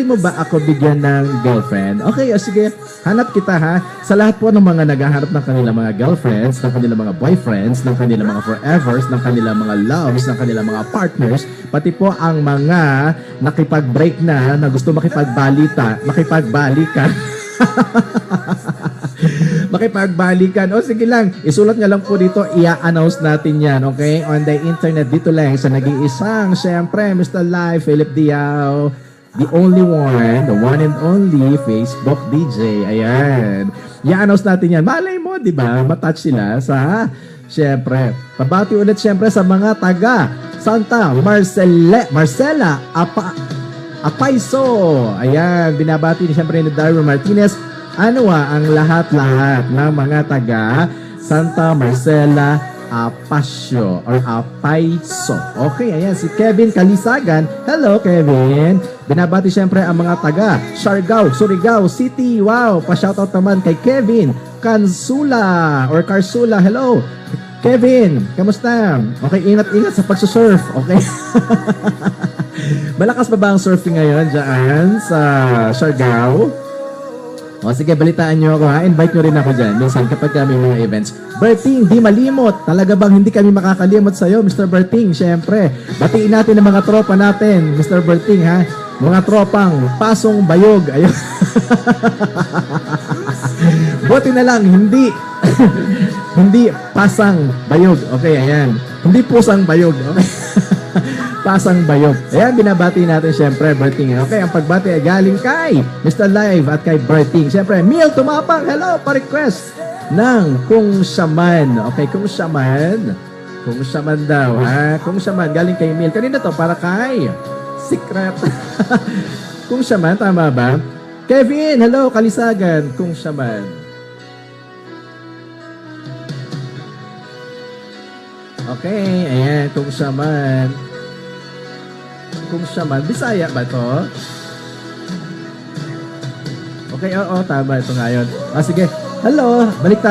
mo ba ako bigyan ng girlfriend? Okay, sige. Hanap kita ha. Sa lahat po ng mga naghahanap ng kanilang mga girlfriends, ng kanilang mga boyfriends, ng kanilang mga forevers, ng kanilang mga loves, ng kanilang mga partners, pati po ang mga nakipag-break na gusto makipagbalikan. Makipagbalikan. O sige lang, isulat nga lang po dito, i-announce natin yan, okay? On the internet, dito lang sa nag-iisang, syempre, Mr. Live, Philip Diao, the only one, the one and only Facebook DJ. Ayan. I-announce natin yan. Malay mo, di ba? Matouch sila sa, syempre, pabati ulit syempre sa mga taga Santa Marcela Apaiso. Ayan, binabati ni syempre ni Darwin Martinez. Ano ang lahat-lahat ng mga taga Santa Marcela Apasio or Apaiso. Okay, ayan, si Kevin Kalisagan. Hello, Kevin. Binabati syempre ang mga taga Siargao, Surigao City. Wow, pa-shoutout naman kay Kevin Carsula. Hello, Kevin. Kamusta? Okay, ingat-ingat sa pagsusurf. Okay. Malakas pa ba ang surfing ngayon dyan sa Siargao? O sige, balitaan nyo ako ha. Invite nyo rin ako dyan. Minsan kapag kami mga events. Berting, di malimot. Talaga bang hindi kami makakalimot sa'yo, Mr. Berting? Siyempre, batiin natin ang mga tropa natin, Mr. Berting ha. Mga tropang pasong bayog. Ayun. Buti na lang, hindi. Hindi pasang bayog. Okay, ayan. Hindi pusang bayog. Okay. Pasang bayog. Ayan, binabati natin siyempre, Berting. Okay, ang pagbati ay galing kay Mr. Live at kay Berting. Siyempre, Miel Tumapang, hello, pa-request ng Kung Shaman. Okay, Kung Shaman. Kung Shaman daw, ha? Kung Shaman, galing kay Miel. Kanina to, para kay Secret. Kung Shaman, tama ba? Kevin, hello, Kalisagan. Kung Shaman. Okay, ayan, Kung Shaman. Kung Shaman, Bisaya ba to? Okay, oo, tama. Ito ngayon. Sige. Hello, balik.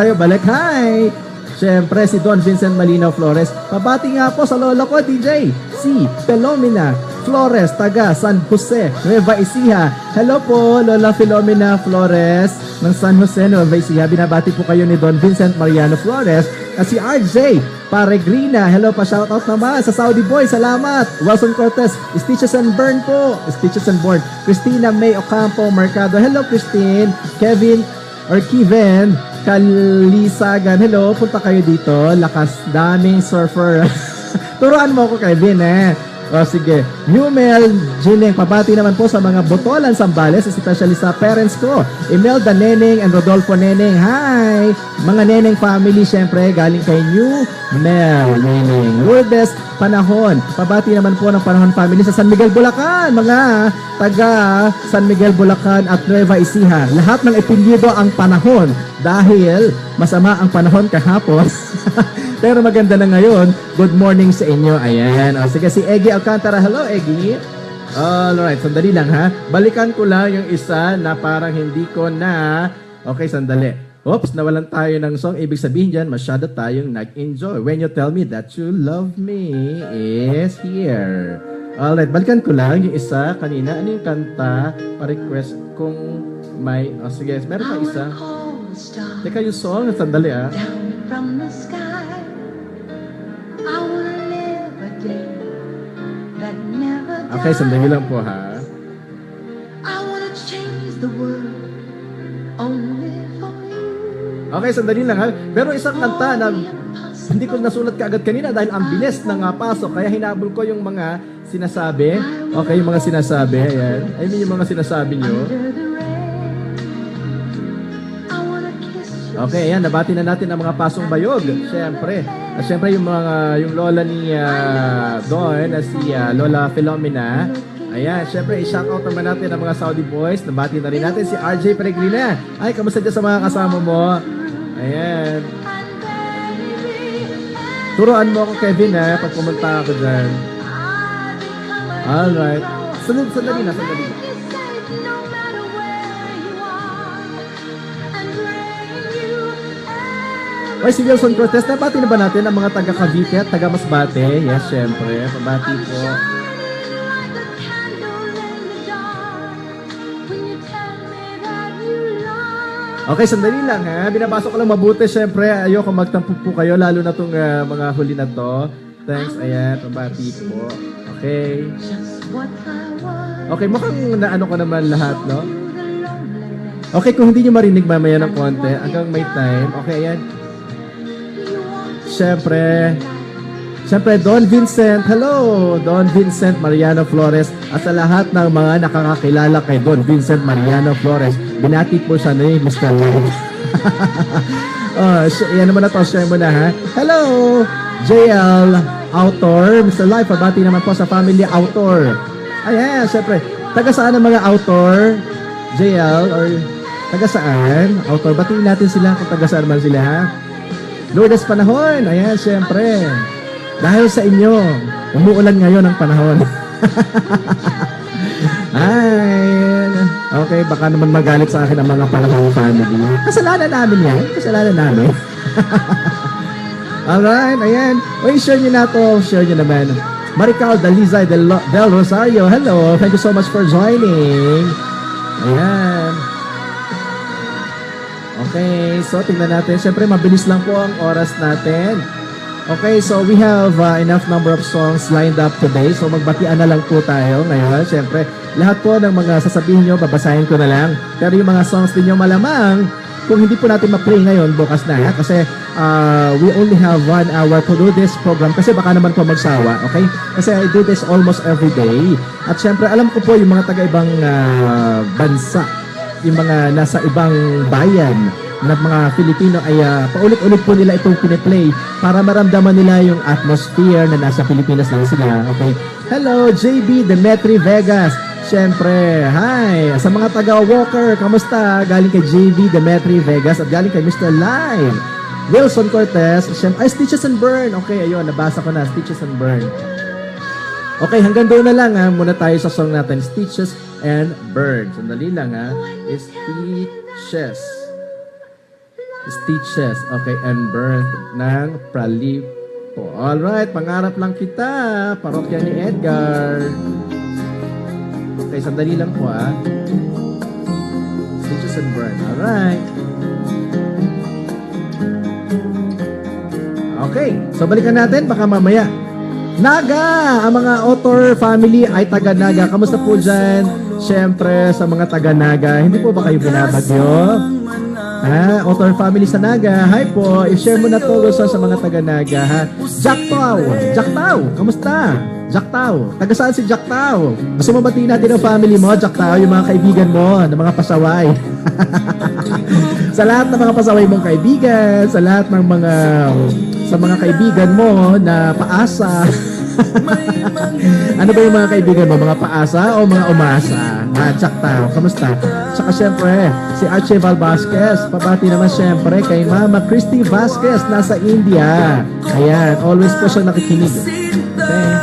Hi! Siyempre, si Don Vincent Malinaw Flores. Pabati nga po sa lola ko, DJ. Si Pelomena Flores, taga San Jose, Nueva Ecija. Hello po, Lola Filomena Flores ng San Jose, Nueva Ecija. Binabati po kayo ni Don Vincent Mariano Flores. Kasi RJ Paregrina, hello pa, shoutout naman sa Saudi Boy, salamat. Wilson Cortez, Stitches and Burn po, Stitches and Burn. Christina May Ocampo Mercado, hello Christine. Kevin Kalisagan, hello, punta kayo dito. Lakas, daming surfer. Turuan mo ako, Kevin, eh. O sige, Numel Gineng, pabati naman po sa mga Botolan Sambales, especially sa parents ko, Imelda Neneng and Rodolfo Neneng. Hi! Mga Neneng family, syempre, galing kay Numel Neneng. Lourdes Panahon, pabati naman po ng Panahon family sa San Miguel, Bulacan. Mga taga San Miguel, Bulacan at Nueva Ecija. Lahat ng ipinlido ang panahon dahil masama ang panahon kahapon. Pero maganda na ngayon. Good morning sa inyo. Ayan. O, sige, si Eggy Alcantara. Hello, Eggy. Alright, sandali lang ha. Balikan ko lang yung isa na parang hindi ko na... Okay, sandali. Oops, nawalan tayo ng song. Ibig sabihin dyan, masyado tayong nag-enjoy. When you tell me that you love me is here. Alright, balikan ko lang yung isa kanina. Ano yung kanta? Pa-request kung may... O, sige, meron pa isa. Teka, yung song. Sandali ah. Down from the sky, I wanna live a day that never dies. Okay, sandali lang po ha. I wanna change the world only for you. Okay, sandali lang ha. Pero isang kanta na hindi ko nasulat kaagad kanina dahil ang bilis ng pasok. Kaya hinabol ko yung mga sinasabi. Okay, yung mga sinasabi. Ayan. I mean yung mga sinasabi nyo. Under the rain, I wanna kiss you. Okay, ayan. Nabati na natin ang mga pasong bayog. Siyempre. At syempre yung lola ni Don, na si Lola Philomena. Ayan, syempre i-shoutout naman natin ang mga Saudi boys. Nabati na rin natin si RJ Peregrina. Ay, kamusta dyan sa mga kasama mo? Ayan. Turuan mo ako, Kevin, pag pumunta ako dyan. Alright. Sandali na. Oy, si Wilson Cortez, nabati na ba natin ang mga taga Cavite at taga Masbate? Yes, syempre. Pabati po. Okay, sandali lang ha. Binabasa ko lang mabuti. Syempre, ayoko magtampo po kayo, lalo na itong mga huli na to. Thanks, ayan. Pabati po. Okay. Okay, mukhang naano ko naman lahat, no? Okay, kung hindi nyo marinig mamaya ng konti, hanggang may time. Okay, ayan. Siyempre, Don Vincent. Hello, Don Vincent Mariano Flores. At sa lahat ng mga nakakakilala kay Don Vincent Mariano Flores, binati po siya ni Mr. Live. Yan naman na to. Share mo na, ha? Hello, JL Autor. Mr. Live, pabati naman po sa family Autor. Ayan, siyempre. Taga saan ang mga Autor? JL, or taga saan? Autor, batiin natin sila kung taga saan man sila, ha? Lourdes Panahon, ayan, syempre. Dahil sa inyo, umuulan ngayon ang panahon. Ay, okay, baka naman magalit sa akin ang mga Panahon family. Kasalanan namin yan, kasalanan namin. Alright, ayan. Uy, share nyo na to, share nyo naman. Marical Dalizay del Rosario, hello, thank you so much for joining. Ayan. Okay, so tingnan natin. Siyempre, mabilis lang po ang oras natin. Okay, so we have enough number of songs lined up today. So magbatian na lang po tayo ngayon. Siyempre, lahat po ng mga sasabihin nyo, babasahin ko na lang. Pero yung mga songs din nyo malamang, kung hindi po natin ma-play ngayon, bukas na. Ha? Kasi we only have 1 hour to do this program. Kasi baka naman po magsawa, okay? Kasi I do this almost every day. At siyempre, alam ko po yung mga taga-ibang bansa, yung mga nasa ibang bayan na mga Filipino ay paulit-ulit po nila itong piniplay para maramdaman nila yung atmosphere na nasa Pilipinas lang sila. Okay? Hello, JB Demetri Vegas. Siyempre, hi! Sa mga taga-Walker, kamusta? Galing kay JB Demetri Vegas at galing kay Mr. Live. Wilson Cortez. Siyempre, ay, Stitches and Burn. Okay, ayun, nabasa ko na. Stitches and Burn. Okay, hanggang doon na lang ha. Muna tayo sa song natin, Stitches and Burn. Sandali lang ha. Stitches. Stitches. Okay, and Burn ng Pralipo. Alright, pangarap lang kita. Parokya ni Edgar. Okay, sandali lang po ha. Stitches and Burn. Alright. Okay, so balikan natin. Baka mamaya. Naga! Ang mga Autor family ay taga-Naga. Kamusta po dyan? Siyempre, sa mga taga-Naga. Hindi po ba kayo binabagyo? Autor family sa Naga. Hi po. I-share mo na to sa mga taga-Naga. Ha? Jaktao! Jaktao! Kamusta? Jaktao. Taga saan si Jaktao? Gusto mo batiin natin ang family mo, Jaktao, yung mga kaibigan mo, ng mga pasaway. Sa lahat ng mga pasaway mong kaibigan, sa lahat ng mga kaibigan mo na paasa. Ano ba yung mga kaibigan mo? Mga paasa o mga umasa? Jaktao, kamusta? Saka syempre, si Archibald Vasquez. Pabati naman syempre kay Mama Christy Vasquez, nasa India. Ayan, always po siya nakikinig. Okay.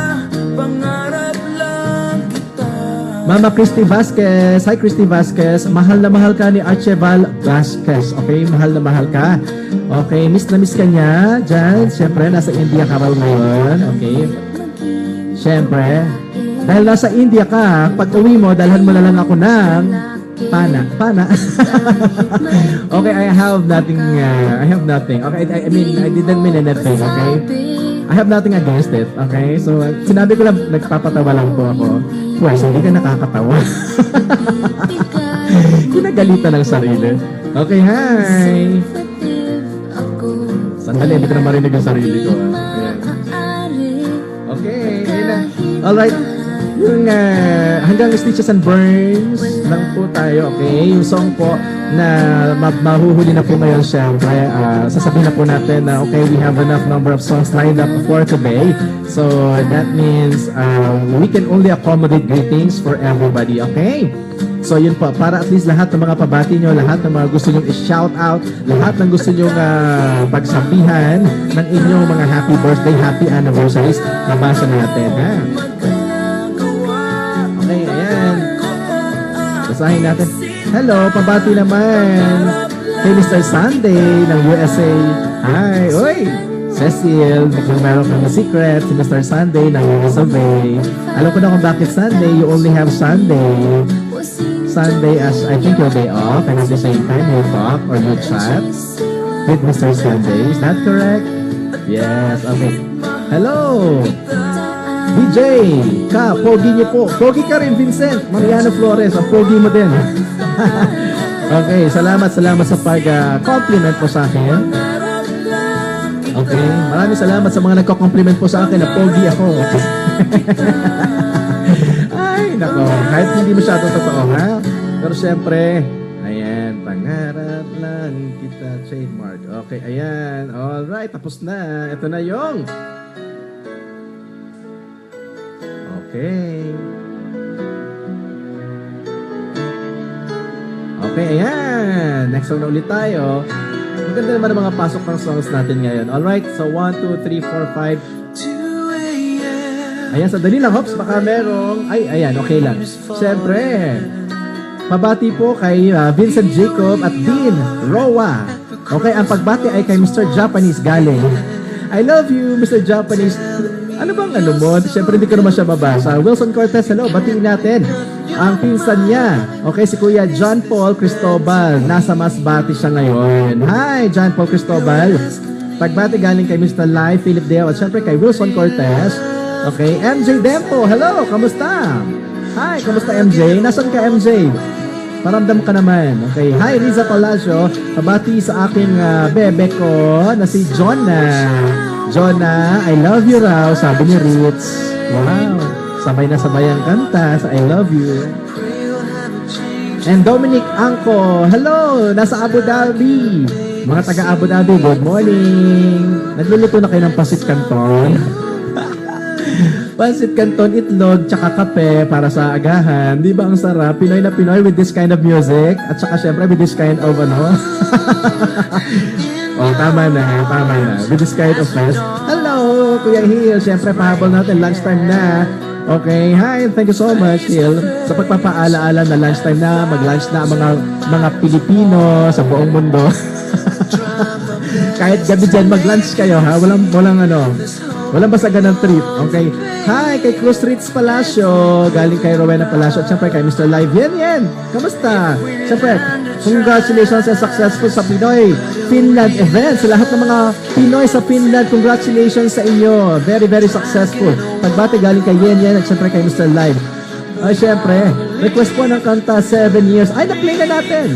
Mama Christy Vasquez. Hi, Christy Vasquez. Mahal na mahal ka ni Archibald Vasquez. Okay, mahal na mahal ka. Okay, miss na miss ka niya. Diyan, syempre, nasa India ka raw ngayon. Okay. Syempre, dahil nasa India ka, pag uwi mo, dalhan mo na lang ako ng pana. Okay, I have nothing. Okay, I mean, I didn't mean anything, okay? I have nothing against it, okay? So, sinabi ko lang, nagpapatawa lang po ako. Pwes, hindi ka nakakatawa. Kinagalitan ng sarili. Okay, hi! Sandali, hindi ko na marinig ang sarili ko. Ayan. Okay, ayun na. Alright. Yung hanggang Stitches and Burns lang po tayo, okay? Yung song po na mahuhuli na po ngayon, syempre, sasabihin na po natin na okay, we have enough number of songs lined up for today. So that means we can only accommodate greetings for everybody, okay? So yun po, para at least lahat ng mga pabati nyo, lahat ng mga gusto nyo i-shout out, lahat ng gusto nyo pagsabihan ng inyong mga happy birthday, happy anniversaries, nabasa natin, ha? Okay, ayan. Basahin natin. Hello, pabati naman kay Mr. Sunday ng USA. Hi, oy! Cecil, kung meron kang secret, si Mr. Sunday ng USA. Alam ko na kung bakit Sunday, you only have Sunday. Sunday as, I think, your day off, and at the same time, you talk or you chat with Mr. Sunday. Is that correct? Yes, okay. Hello! DJ, pogi niyo po. Pogi ka rin, Vincent. Mariano Flores, ang pogi mo din. Okay, salamat sa pag-compliment po sa akin. Okay, maraming salamat sa mga nagko-compliment po sa akin na pogi ako. Ay, nako, kahit hindi masyado totoo, ha? Pero syempre, ayan, pangarap lang kita, trademark. Okay, ayan, alright, tapos na. Ito na yung okay. Okay, ayan. Next song na ulit tayo. Maganda naman ang mga pasok ng songs natin ngayon. Alright, so 1, 2, 3, 4, 5. Ayan, sandali lang, Hops. Baka merong... Ay, ayan, okay lang. Siyempre, pabati po kay Vincent Jacob at Dean Roa. Okay, ang pagbati ay kay Mr. Japanese galing. I love you, Mr. Japanese. Ano bang ano mo? Siyempre, hindi ko naman siya mabasa. Wilson Cortez, hello. Batiin natin ang pinsan niya. Okay, si Kuya John Paul Cristobal. Nasa Masbate siya ngayon. Hi, John Paul Cristobal. Pagbati galing kay Mr. Lai, Philip Deo, at siyempre kay Wilson Cortez. Okay, MJ Dempo, hello, kamusta? Hi, kamusta MJ? Nasaan ka MJ? Paramdam ka naman. Okay, hi Riza Palacio, pabati sa aking bebe ko na si Jonah. Jonah, I love you raw, sabi ni Ritz. Wow, sabay na sabay ang kanta sa I love you. And Dominic Angko, hello, nasa Abu Dhabi. Mga taga Abu Dhabi, good morning. Nagluluto na kayo ng pasit canton. Pancit Canton, itlog, tsaka kape para sa agahan. Di ba ang sarap? Pinoy na Pinoy with this kind of music. At saka syempre with this kind of ano. Oh, tama na. With this kind of fest. Hello, Kuya Hill. Syempre pahabol natin. Lunchtime na. Okay, hi. Thank you so much, Hill. Sa pagpapaalaala na lunchtime na, mag-lunch na ang mga Pilipino sa buong mundo. Kahit gabi dyan, mag-lunch kayo, ha? Walang basagan ng trip. Okay. Hi, kay Cruz Ritz Palacio. Galing kay Rowena Palacio. At syempre kay Mr. Live. Yan. Kamusta? Syempre, congratulations sa successful sa Pinoy Finland event. Sa lahat ng mga Pinoy sa Finland, congratulations sa inyo. Very, very successful. Pagbati galing kay Yan. At syempre kay Mr. Live. Ay, syempre, request po ng kanta 7 years. Ay, na-play na natin.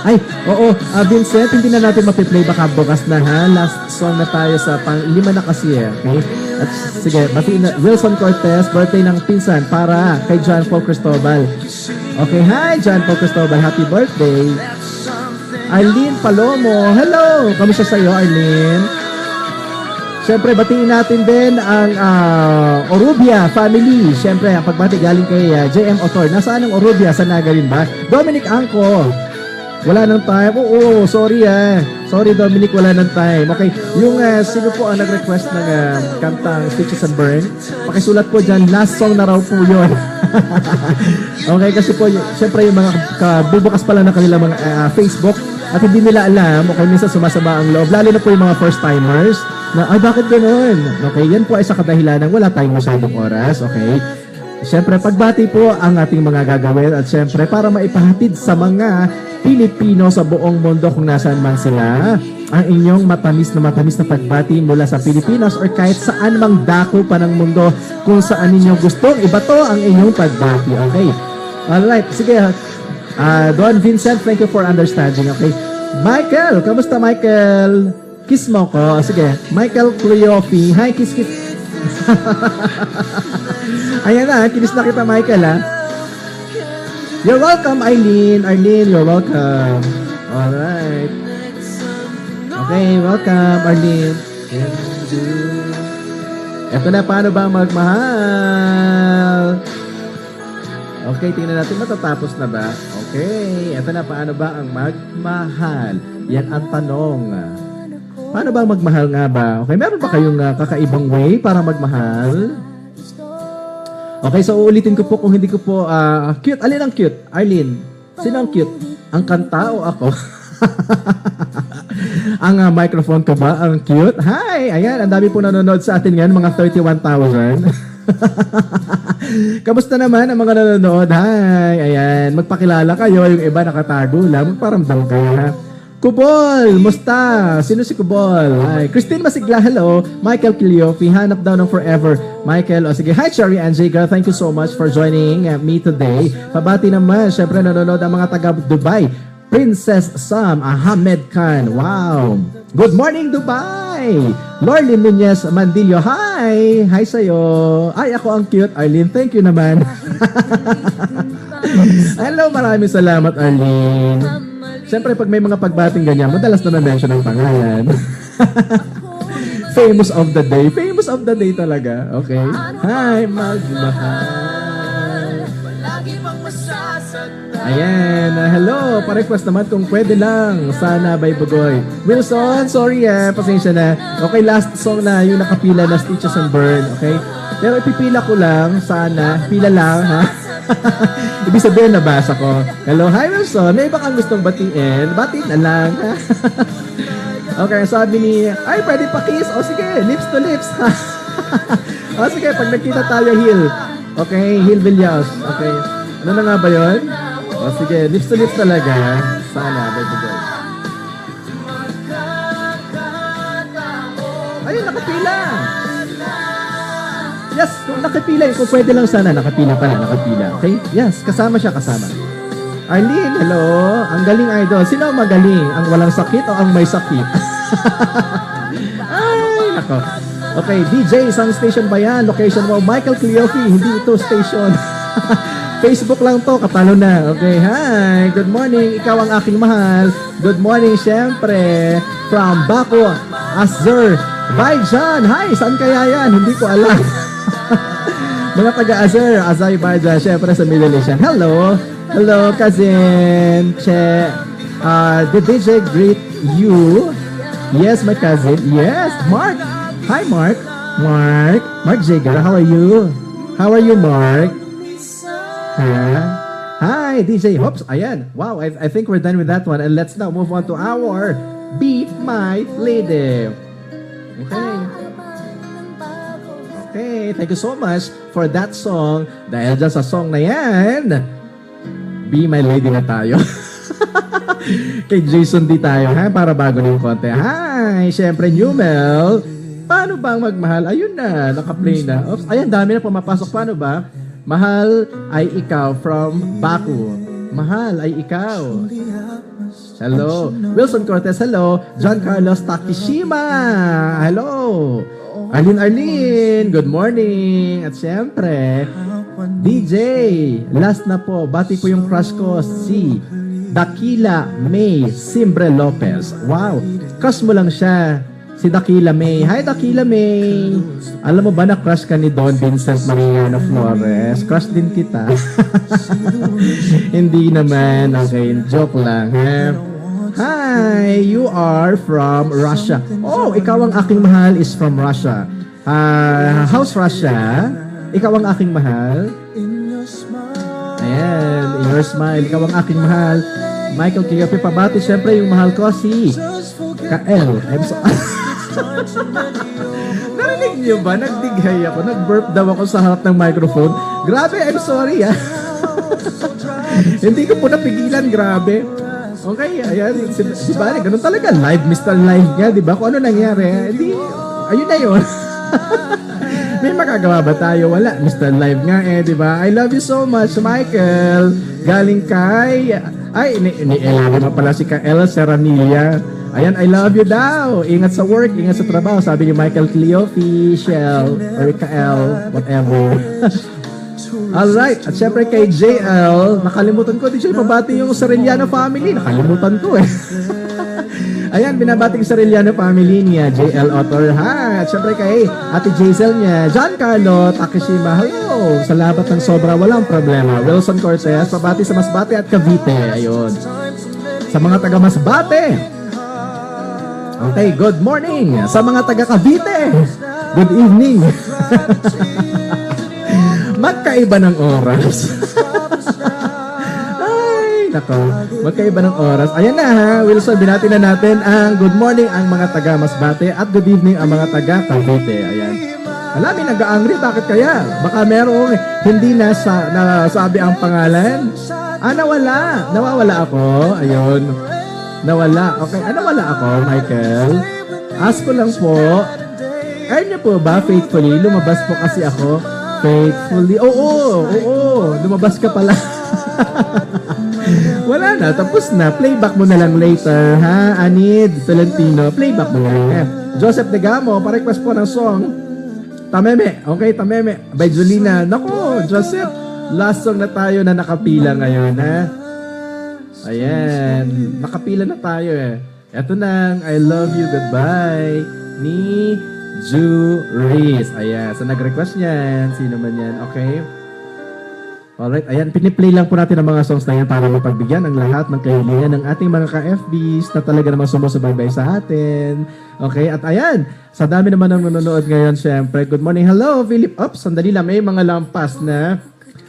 Ay, oo, Vincent, hindi na natin mapiplay, baka bukas na ha. Last song na tayo sa pang-5 na kasi okay? At sige, batiin na, Wilson Cortez, birthday ng pinsan para kay John Paul Cristobal. Okay, hi John Paul Cristobal, happy birthday. Arlene Palomo, hello! Kamusta sa'yo, Arlene? Siyempre, batiin natin din ang Orubia family. Siyempre, ang pagbati galing kay JM Otor. Nasaan ang Orubia? Sa Naga rin ba? Dominic Angko. Wala nang time. Oo, sorry Sorry Dominic, wala nang time. Okay, yung sino po ang nag-request ng kantang Stitches and Burn? Pakisulat po dyan, last song na raw po yun. Okay, kasi po, syempre yung mga bubukas pala ng kanilang mga Facebook at hindi nila alam, okay, minsan sumasama ang loob. Lalo na po yung mga first-timers na, ay bakit ganoon? Okay, yan po ay sa kadahilan ng wala tayong masyadong oras, okay? Siyempre, pagbati po ang ating mga gagawin at siyempre, para maipahatid sa mga Pilipino sa buong mundo kung nasaan man sila, ang inyong matamis na pagbati mula sa Pilipinas or kahit saan mang dako pa ng mundo kung saan ninyo gustong ibato ang inyong pagbati. Okay? Alright, sige. Don Vincent, thank you for understanding. Okay? Michael, kamusta Michael? Kiss mo ko. Sige, Michael Cleofi. Hi, kiss. Ayan na, kinis na kita Michael ha. You're welcome, Eileen. Arlene, you're welcome. Alright. Okay, welcome, Arlene. Ito na, paano ba magmahal? Okay, tingnan natin, matatapos na ba? Okay, ito na, paano ba ang magmahal? Yan ang tanong. Paano ba ang magmahal nga ba? Okay, meron ba kayong kakaibang way para magmahal? Okay, so uulitin ko po kung hindi ko po cute. Alin ang cute? Arlene, sino ang cute? Ang kanta o ako? Ang microphone ko ba ang cute? Hi! Ayan, ang dami po nanonood sa atin ngayon, mga 31,000. Kamusta naman ang mga nanonood? Hi! Ayan, magpakilala kayo. Yung iba nakatago lang. Magparamdam kayo, ha? Kubol! Musta? Sino si Kubol? Hi. Christine Masigla, hello. Michael Kiliofi, hanap daw ng forever. Michael, o sige. Hi, Cherry and Jay, girl. Thank you so much for joining me today. Pabati naman, syempre nanonood ang mga taga Dubai. Princess Sam Ahmed Khan. Wow. Good morning, Dubai. Lorlyn Nunez Mandillo. Hi. Hi sa'yo. Ay, ako ang cute. Arlene, thank you naman. Hello, maraming salamat, Arlene. Siyempre, pag may mga pagbating ganyan, madalas na na-mention ang pangalan. Famous of the day. Famous of the day talaga. Okay. Hi, magmahal. Ayan. Hello. Pa-request naman kung pwede lang. Sana by Bugoy. Wilson, sorry pasensya na. Okay, last song na yung nakapila na Stitches and Burn. Okay? Pero ipipila ko lang. Sana. Pila lang, ha? Ibig sabihin, nabasa ko. Hello, hi Wilson. May iba kang gustong batiin? Batiin na lang. Okay, sabi ni, ay, pwede pa kiss. O sige, lips to lips. O sige, pag nagkita tayo, Hill. Okay, Hill Villas. Okay. Ano na nga ba yun? O sige, lips to lips talaga. Sana, by the way. Ayun, nakapila. Yes, kung nakapila, kung pwede lang sana, nakapila pala, nakapila. Okay? Yes, kasama siya, kasama. Arlene, hello. Ang galing, idol. Sino ang magaling? Ang walang sakit o ang may sakit? Ay, nako. Okay, DJ, isang station ba yan? Location mo, Michael Cleofi. Hindi ito station. Facebook lang to, katalo na. Okay, hi. Good morning. Ikaw ang aking mahal. Good morning, syempre. From Baku, Azerbaijan. Hi, saan kaya yan? Hindi ko alam. Mga taga-Azerbaijan, syempre sa Middle East. Hello. Hello, cousin. Did DJ greet you? Yes, my cousin. Yes, Mark. Hi, Mark. Mark Jagger, how are you? How are you, Mark? Hi, DJ. Oops, ayan. Wow, I think we're done with that one. And let's now move on to our Be My Lady. Okay. Okay, thank you so much for that song. Dahil dyan sa song na yan, Be My Lady na tayo. Kay Jason D tayo, ha? Para bago na yung konti. Hi! Siyempre, Numel. Paano bang magmahal? Ayun na, naka-play na. Oops, ayan, dami na pumapasok. Paano ba? Mahal ay ikaw from Baku. Mahal ay ikaw. Hello. Wilson Cortez, hello. John Carlos Takishima. Hello. Arlene, good morning. At siyempre, DJ, last na po, bati po yung crush ko, si Dakila May Simbre Lopez. Wow, crush mo lang siya, si Dakila May. Hi, Dakila May. Alam mo ba na crush ka ni Don Vincent Mariano Flores? Crush din kita. Hindi naman, okay, joke lang, ha? Hi, you are from Russia. Oh, ikaw ang aking mahal is from Russia. How's Russia? Ikaw ang aking mahal. Ayan, in your smile. Ikaw ang aking mahal. Michael Kiyopi, pabati. Siyempre, yung mahal ko si Kael. I'm so... Narinig niyo ba? Nagdighay ako. Nag-burp daw ako sa harap ng microphone. Grabe, I'm sorry, Hindi ko po napigilan, grabe. Okay, ayan, si Bari, ganun talaga, live, Mr. Live nga, di ba? Kung ano nangyari, hindi, ayun na yun. May magagawa ba tayo? Wala, Mr. Live nga di ba? I love you so much, Michael. Galing kay, ni-Ella naman pala si Kael Serranilla. Ayan, I love you daw. Ingat sa work, ingat sa trabaho. Sabi ni Michael Cleofi, Shell, or Kael, whatever. Alright, at syempre kay JL, nakalimutan ko, DJ, pabati yung Sariliano family. Nakalimutan ko eh. Ayan, binabati yung Sariliano family niya, JL Otter. Hi! At syempre kay Ate Jaisel niya, Giancarlo Takeshima. Hello! Salamat ng sobra, walang problema. Wilson Cortez, pabati sa Masbate at Cavite. Ayun. Sa mga taga Masbate. Okay, good morning. Sa mga taga Cavite. Good evening. Magkaiba ng oras. Nako, magkaiba ng oras. Ayan na ha, Wilson, binati na natin ang good morning ang mga taga Masbate at good evening ang mga taga Cavite. Ayan. Alam, nag-aangri, bakit kaya? Baka merong hindi nasabi ang pangalan. Nawawala ako. Ayun. Nawala. Okay, nawala ako, Michael. Ask ko lang po, kaya niyo po ba, faithfully? Lumabas po kasi ako. Faithfully. Oo. Lumabas ka pala. Wala na, tapos na. Playback mo na lang later, ha? Anid Tolentino, playback mo na lang. Joseph Degamo, pa-request po ng song. Tameme, okay, Tameme. By Julina. Naku, Joseph, last song na tayo na nakapila ngayon, ha? Ayan, nakapila na tayo eh. Eto nang, I love you, goodbye, ni Ju Reese. Ayan, so nag-request niyan. Sino man yan, okay? Alright, ayan, piniplay lang po natin ang mga songs na yan para mapagbigyan ang lahat ng kahilingan ng ating mga ka-FBs na talaga namang sumusubaybay sa atin. Okay, at ayan, sa dami naman ng nanonood ngayon, syempre, good morning, hello, Philip. Oops, sandali lang, may mga lampas na.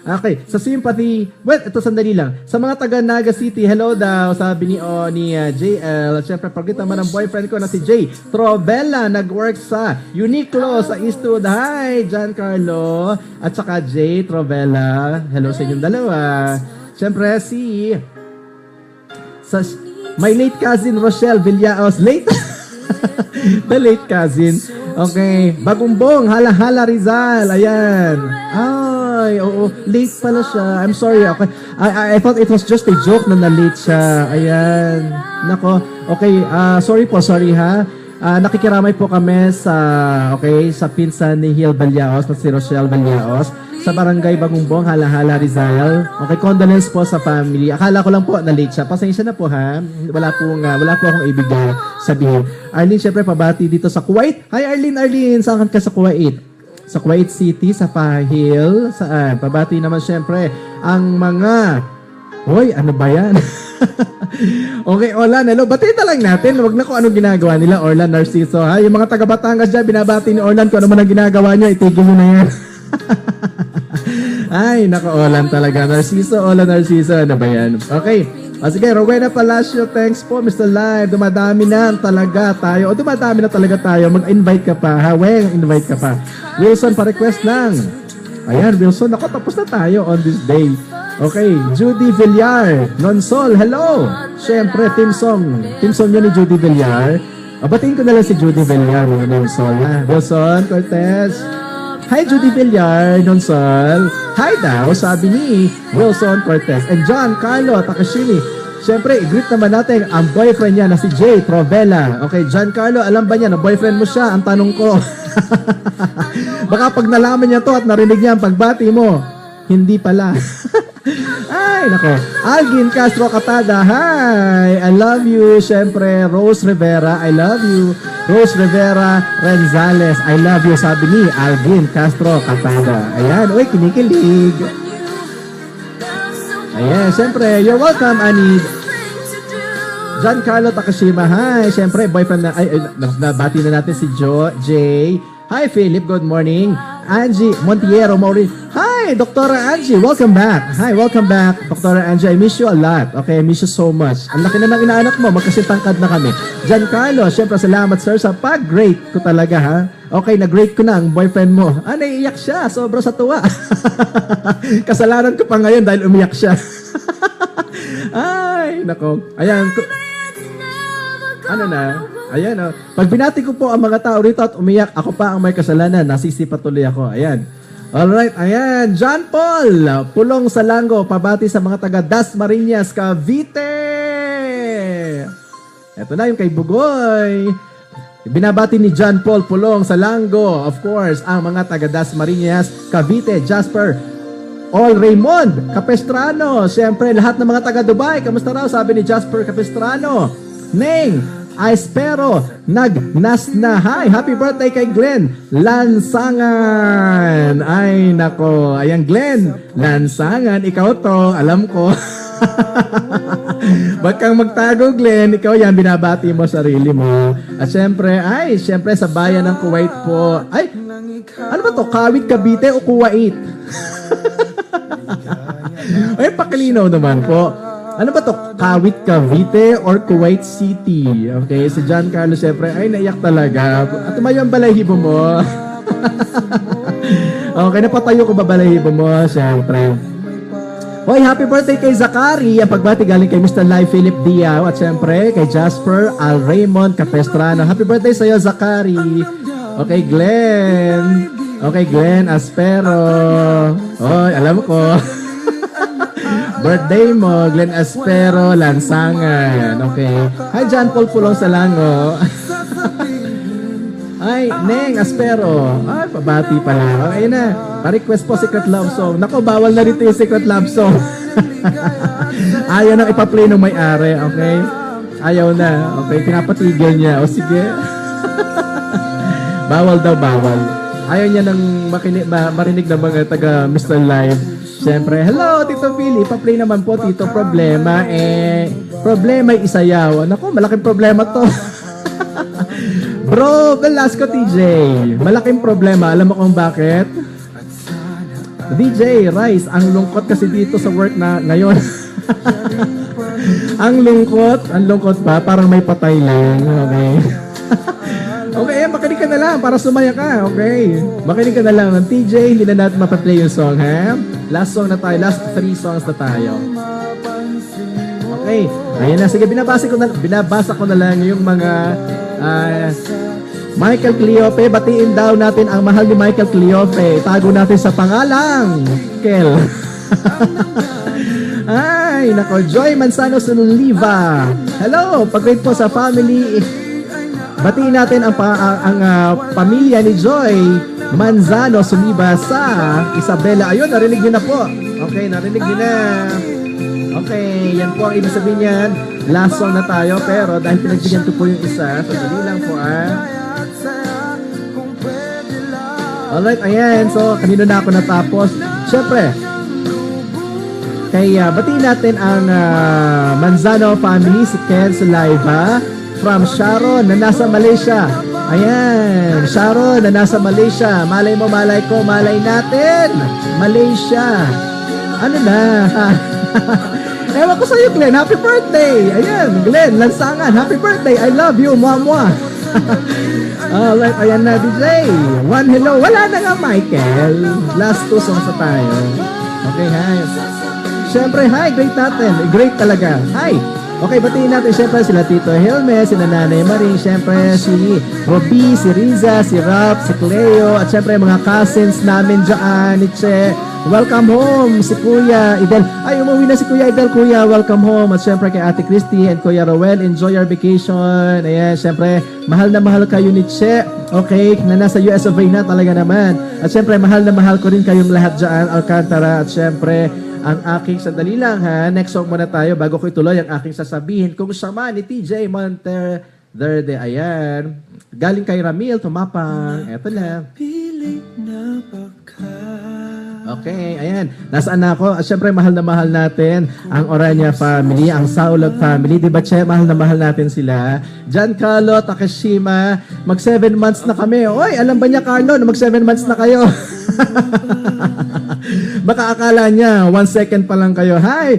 Okay, sa sympathy, well, ito sandali lang. Sa mga taga Naga City, hello daw, sabi ni JL. At syempre, pagkit naman ang boyfriend ko na si Jay Trovella, nag-work sa Uniqlo sa Eastwood. Hi, Giancarlo. At saka Jay Trovella. Hello sa inyong dalawa. Syempre, my late cousin Rochelle Villaos. Late? The late cousin. Okay, Bagumbong, Hala-Hala Rizal. Ayan. Ay, oo. Late pala siya. I'm sorry. Okay. I thought it was just a joke na na-late siya. Ayan. Nako. Okay. Sorry ha. Nakikiramay po kami sa pinsan ni Hill Balyaos na si Rochelle Balyaos sa Barangay Bagumbong, Hala-Hala Rizal. Okay, condolence po sa family. Akala ko lang po na late siya. Pasensya na po ha. Wala po akong ibig sabihin. Arlene, syempre pabati dito sa Kuwait. Hi Arlene. Saan ka sa Kuwait? Sa Kuwait City, sa Pahil, saan? Pabati naman syempre ang mga... Hoy, ano ba yan? Okay, Orlan, hello. Batiin na lang natin. Huwag na kung anong ginagawa nila, Orlan Narciso. Ha? Yung mga taga Batangas dyan, binabati ni Orlan kung ano man ang ginagawa niya, itigil mo na yan. Ay, nako, Orlan talaga. Orlan Narciso, ano ba yan? Okay. Sige, Rowena Palacio, thanks po, Mr. Live. Dumadami na talaga tayo. Mag-invite ka pa, ha? Invite ka pa. Wilson, pa-request lang. Ayan, Wilson, ako, tapos na tayo on this day. Okay, Judy Villar, Nonsol, hello. Siyempre, team song yun ni Judy Villar. Batiin ko na lang si Judy Villar, Nonsol, ha? Wilson Cortez. Hi, Judy Villar, Nonsol. Hi daw, sabi ni Wilson Cortez. And John Carlo Takashimi. Siyempre, i-greet naman natin ang boyfriend niya na si Jay Trovella. Okay, John Carlo, alam ba niya na boyfriend mo siya? Ang tanong ko. Baka pag nalaman niya to at narinig niya ang pagbati mo, hindi pala. Ay, nako. Algin Castro Katada, hi! I love you. Siyempre, Rose Rivera, I love you. Rose Rivera Renzales, I love you, sabi ni Algin Castro Katada. Ayan, uy, kinikilig. Ayan, siyempre, you're welcome, Anid. Giancarlo Takashima, hi. Siyempre, boyfriend na, nabati na natin si Jay. Hi, Philip, good morning. Angie Montiero Maureen. Hi, Dr. Angie, welcome back. Hi, welcome back, Dr. Angie. I miss you a lot. Okay, I miss you so much. Ang laki na ng inaanak mo, magkasintangkad na kami. Giancarlo, syempre salamat sir sa pag-grade ko talaga ha. Okay, nag-grade ko na ang boyfriend mo. Naiiyak siya, sobra sa tuwa. Kasalanan ko pa ngayon dahil umiyak siya. Ay, nako. Ayan. Ano na? Ayan, oh. Pag binati ko po ang mga tao rito at umiyak, ako pa ang may kasalanan. Nasisipa tuloy ako. Ayan. Alright, ayan. John Paul, Pulong Salango, pabati sa mga taga Dasmariñas, Cavite. Ito na yung kay Bugoy. Binabati ni John Paul Pulong Salango, of course, ang mga taga Dasmariñas, Cavite, Jasper All Raymond Capestrano. Siyempre, lahat ng mga taga Dubai. Kamusta raw? Sabi ni Jasper Capestrano. Neng Aispero Nagnasnahay. Happy birthday kay Glenn Lansangan. Ay, nako. Ayan, Glenn Lansangan. Ikaw to. Alam ko. Wag kang magtago, Glenn. Ikaw yan, binabati mo sarili mo. At syempre, sa bayan ng Kuwait po. Ay, ano ba to? Kawit, Cavite o Kuwait? Ay, pakilinaw naman po. Ano ba to? Kawit, Cavite or Kuwait City? Okay, si John Carlos, syempre, ay, naiyak talaga. At tumayo ang balahibo mo. Okay, napatayo ko ba balahibo mo? Syempre. Hoy, happy birthday kay Zakari. Ang pagbati galing kay Mr. Lai Philip Diao. At syempre, kay Jasper Al Raymond Capestrano. Happy birthday sa'yo, Zakari. Okay, Glenn. Okay, Glenn Aspero. Hoy, alam ko. Birthday mo, Glenn Aspero, Lansangan. Okay. Hi, John Paul Pulong Salango. Ay, Neng Aspero. Ay, pabati pala. Okay na. Pa-request po Secret Love Song. Nako, bawal na rito yung Secret Love Song. Ayaw nang ipa-play ng may-ari. Okay? Ayaw na. Okay, pinapatigil niya. O sige. Bawal daw, bawal. Ayaw niya nang marinig ng mga taga Mr. Live. Siyempre, hello, Tito Philly. Pa-play naman po, Tito. Problema. Problema ay isayaw. Nako, malaking problema to. Bro, Velasco TJ. Malaking problema. Alam mo kung bakit? DJ Rice, ang lungkot kasi dito sa work na ngayon. ang lungkot pa. Parang may patay lang. Okay. Okay, makinig ka na lang para sumaya ka. Okay. Makinig ka na lang ng TJ. Hindi na natin mapaplay yung song, ha? Last song na tayo. Last 3 songs na tayo. Okay. Ayan na. Sige, binabasa ko na lang yung mga Michael Cleofe. Batiin daw natin ang mahal ni Michael Cleofe. Itago natin sa pangalang Kel. Ay, nako. Joy Manzano Suliva. Hello. Pag-greet po sa family. Batiin natin ang pamilya ni Joy Manzano Suliva sa Isabela. Ayun, narinig niyo na po. Okay, narinig niyo na. Okay, yan po ang ibig sabihin yan. Last song na tayo, pero dahil pinagbigyan ko po yung isa, so dali lang po Alright, ayan. So, kanino na ako natapos. Siyempre, kaya batiin natin ang Manzano family, si Ken Sulaiva from Sharon na nasa Malaysia. Ayan, Sharon na nasa Malaysia. Malay mo, malay ko, malay natin. Malaysia. Ano na? Ewan ko sa'yo, Glenn. Happy birthday! Ayan, Glenn, Lansangan. Happy birthday! I love you, mwah-mwah. Alright, ayan na, DJ. One hello. Wala na nga, Michael. Last 2 songs na tayo. Okay, hi. Siyempre, hi, great natin. Great talaga. Hi. Okay, batiin natin siyempre sila Tito Helme, si Nanay Marie, siyempre si Robbie, si Riza, si Rap, si Cleo, at siyempre mga cousins namin dyan, ni Che. Welcome home, si Kuya Idel. Ay, umuwi na si Kuya Idel, Kuya. Welcome home. At siyempre kay Ate Christy and Kuya Rowell, enjoy your vacation. Ayan, siyempre, mahal na mahal kayo ni Che. Okay, na nasa US of A na talaga naman. At siyempre, mahal na mahal ko rin kayong lahat dyan, Alcantara. At siyempre, ang aking sandali lang ha. Next song muna tayo bago ko ituloy ang aking sasabihin. Kung sama ni TJ Monteverde. Ayan. Galing kay Ramil, tumapang. Eto lang. Okay, ayan. Nasaan na ako? Siyempre, mahal na mahal natin ang Orania family, ang Saulog family. Di ba, Che? Mahal na mahal natin sila. Giancarlo Takashima, mag 7 months na kami. Oy, alam ba niya, Carlo, na mag 7 months na kayo? Baka akala niya, 1 second pa lang kayo. Hi!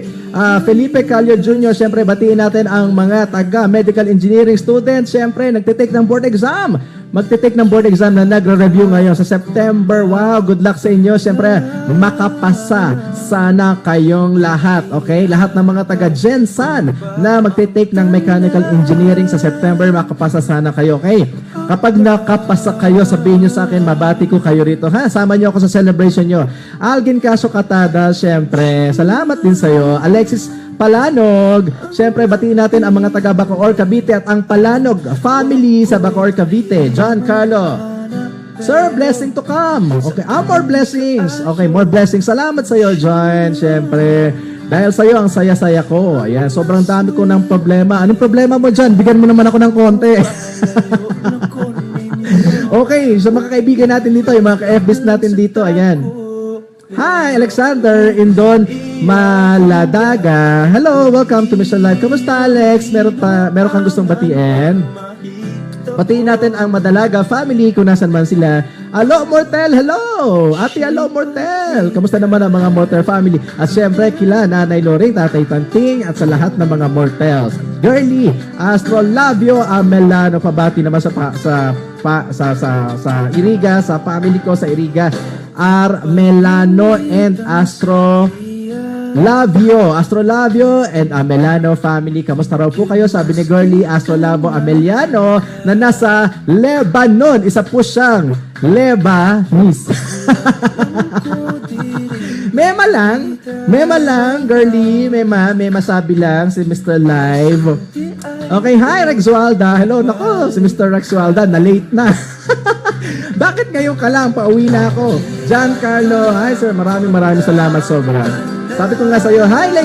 Felipe Calio Jr., siyempre, batiin natin ang mga taga medical engineering students. Siyempre, nagtitake ng board exam. Magtitake ng board exam na nagre-review ngayon sa September. Wow, good luck sa inyo. Siyempre, makapasa sana kayong lahat. Okay? Lahat ng mga taga Gensan na magtitake ng mechanical engineering sa September, makapasa sana kayo. Okay? Kapag nakapasa kayo, sabihin nyo sa akin, mabati ko kayo rito. Ha? Sama nyo ako sa celebration nyo. Algin Caso Katada, siyempre, salamat din sa'yo. Alexis Palanog, siyempre, batiin natin ang mga taga Bacoor, Cavite at ang Palanog family sa Bacoor, Cavite. John Carlo, Sir, blessing to come. Okay, more blessings. Okay, more blessings. Salamat sa iyo, John. Siyempre, dahil sa iyo ang saya-saya ko. Ayan, sobrang dami ko ng problema. Anong problema mo, John? Bigyan mo naman ako ng konti. Okay, sa mga kaibigan natin dito, yung mga ka-FBs natin dito, ayan. Hi, Alexander Indon Maladaga. Hello, welcome to Mr. Live. Kamusta, Alex? Meron kang gustong batiin? Batiin natin ang Madalaga family kung nasan man sila. Alo, Mortel! Hello! Ate, alo, Mortel! Kamusta naman ang mga Mortel family? At syempre, kila Nanay Loring, Tatay Tanting, at sa lahat ng mga Mortels. Girly, Astro Labio, Melano, pabati naman sa Iriga, sa family ko sa Iriga. Melano and Astro Labio and Melano family. Kamusta raw po kayo? Sabi ni Girly, Astro Labio, Ameliano na nasa Lebanon. Isa po siyang Lebanese. Mema lang, Girly. May masabi lang si Mr. Live. Okay, hi, Rexualda. Hello, nako, si Mr. Rexualda, na-late na. Bakit ngayon ka lang? Pauwi na ako. Giancarlo, hi sir, maraming salamat sobra. Sabi ko nga sa'yo, hi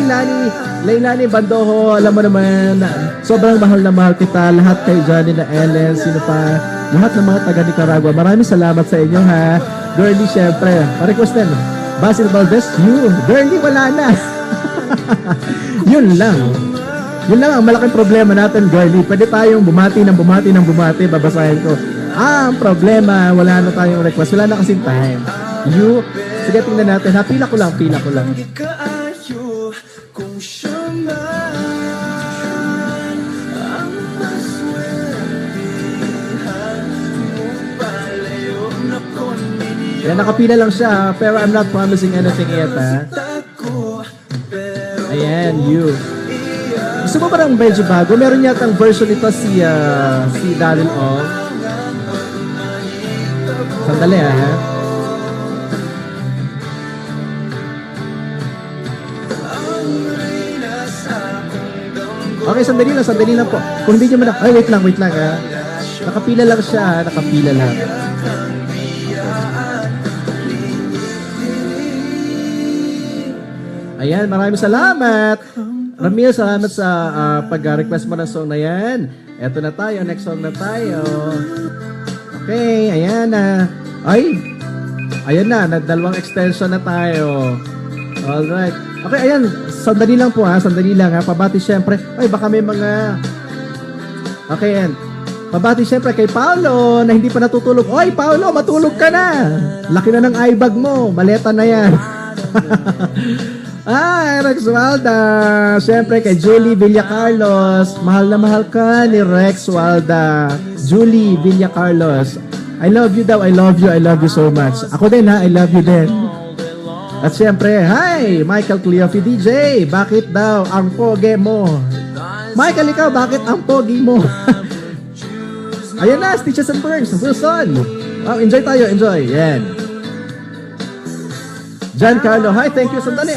Laylani Bandoho, alam mo naman, sobrang mahal na mahal kita, lahat kay Johnny na Ellen, sino pa, lahat ng mga taga Nicaragua, maraming salamat sa inyo ha. Girly, syempre, pa-request din, Basil Valdez, you, Girly, wala na. Yun lang ang malaking problema natin, Girly. Pwede tayong bumati, babasahin ko. Ang problema, wala na tayong request. Wala na kasing time. Sige, tingnan natin. Ha, pila ko lang. Yan, nakapila lang siya. Pero I'm not promising anything yet, ha. Ayan, you. Gusto mo parang medyo bago? Meron yatang version ito si Daryl Ong. Sandali ha. Okay, sandali lang po. Kung hindi nyo man... Ay, wait lang ha. Nakapila lang siya, nakapila lang. Ayan, maraming salamat. Ramil, salamat sa pag-request mo ng song na yan. Eto na tayo, next song na tayo. Okay, ayan na. Ayan na, dalawang extension na tayo. Alright. Okay, ayan, sandali lang po ha, Pabati syempre. Baka may mga... Okay, yan. Pabati syempre kay Paolo na hindi pa natutulog. Paolo, matulog ka na. Laki na ng eyebag mo, maleta na yan. Rex Walda. Siyempre kay Julie Villacarlos. Mahal na mahal ka ni Rex Walda. Julie Villacarlos. I love you daw. I love you so much. Ako din ha, I love you din. At siyempre, hi, Michael Cleofi DJ. Bakit daw ang pogi mo? Michael, ikaw, bakit ang pogi mo? Ayan na, Stitches and Burns. Wilson. Enjoy tayo, enjoy. Yan. Giancarlo, hi, thank you. Sandali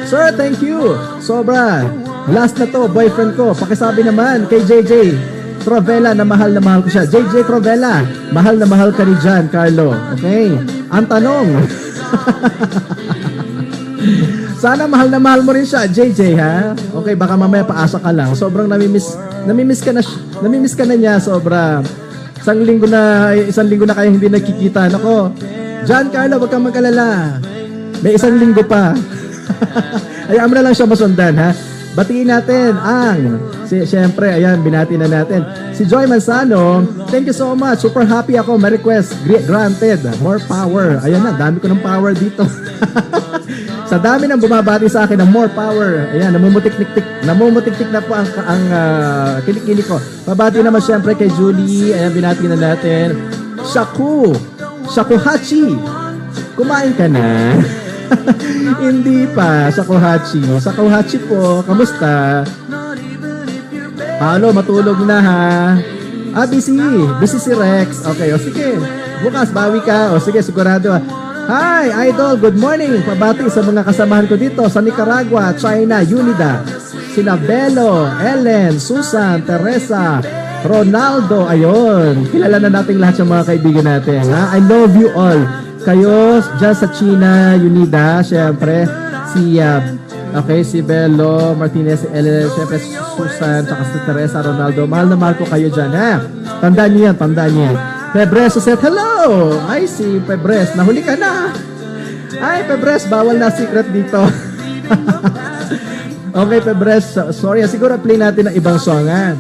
Sir, thank you. Sobra. Last na to, boyfriend ko. Pakisabi naman kay JJ Trovela na mahal ko siya. JJ Trovela, mahal na mahal ka ni Giancarlo. Okay? Ang tanong. Sana mahal na mahal mo rin siya, JJ, ha? Okay, baka mamaya paasa ka lang. Sobrang namimiss ka na niya, sobra. Isang linggo na kayo hindi nagkikita. Nako, Giancarlo, wag kang mag-alala. May isang linggo pa. Hayaan mo na lang siya masundan, ha? Batiin natin siyempre, ayan, binati na natin. Si Joy Manzano, thank you so much. Super happy ako. My request, granted. More power. Ayan na, dami ko ng power dito. Sa dami ng bumabati sa akin ng more power. Ayan, namumutik-tik na po ang kilikili ko. Pabati naman siyempre kay Julie. Ayan, binati na natin. Shakuhachi. Kumain ka na? Hindi pa, Shakuhachi po. Kamusta? Paolo, matulog na ha. Busy si Rex. Okay, sige. Bukas, bawi ka. Sige, sigurado ha. Hi, Idol. Good morning. Pabati sa mga kasamahan ko dito sa Nicaragua, China, Unida. Sina Belo, Ellen, Susan, Teresa, Ronaldo, ayun. Kilala na natin lahat yung mga kaibigan natin. Ha? I love you all. Kayo, dyan sa China, Unida, syempre, si Bello, Martinez, syempre Susan, tsaka si Teresa, Ronaldo. Mahal na mahal ko kayo dyan, ha? Tandaan niyo yan. Pebres, Suset, hello! Ay, si Pebres, nahuli ka na. Ay, Pebres, bawal na secret dito. Okay, Pebres, sorry, siguro play natin ang ibang song, ha?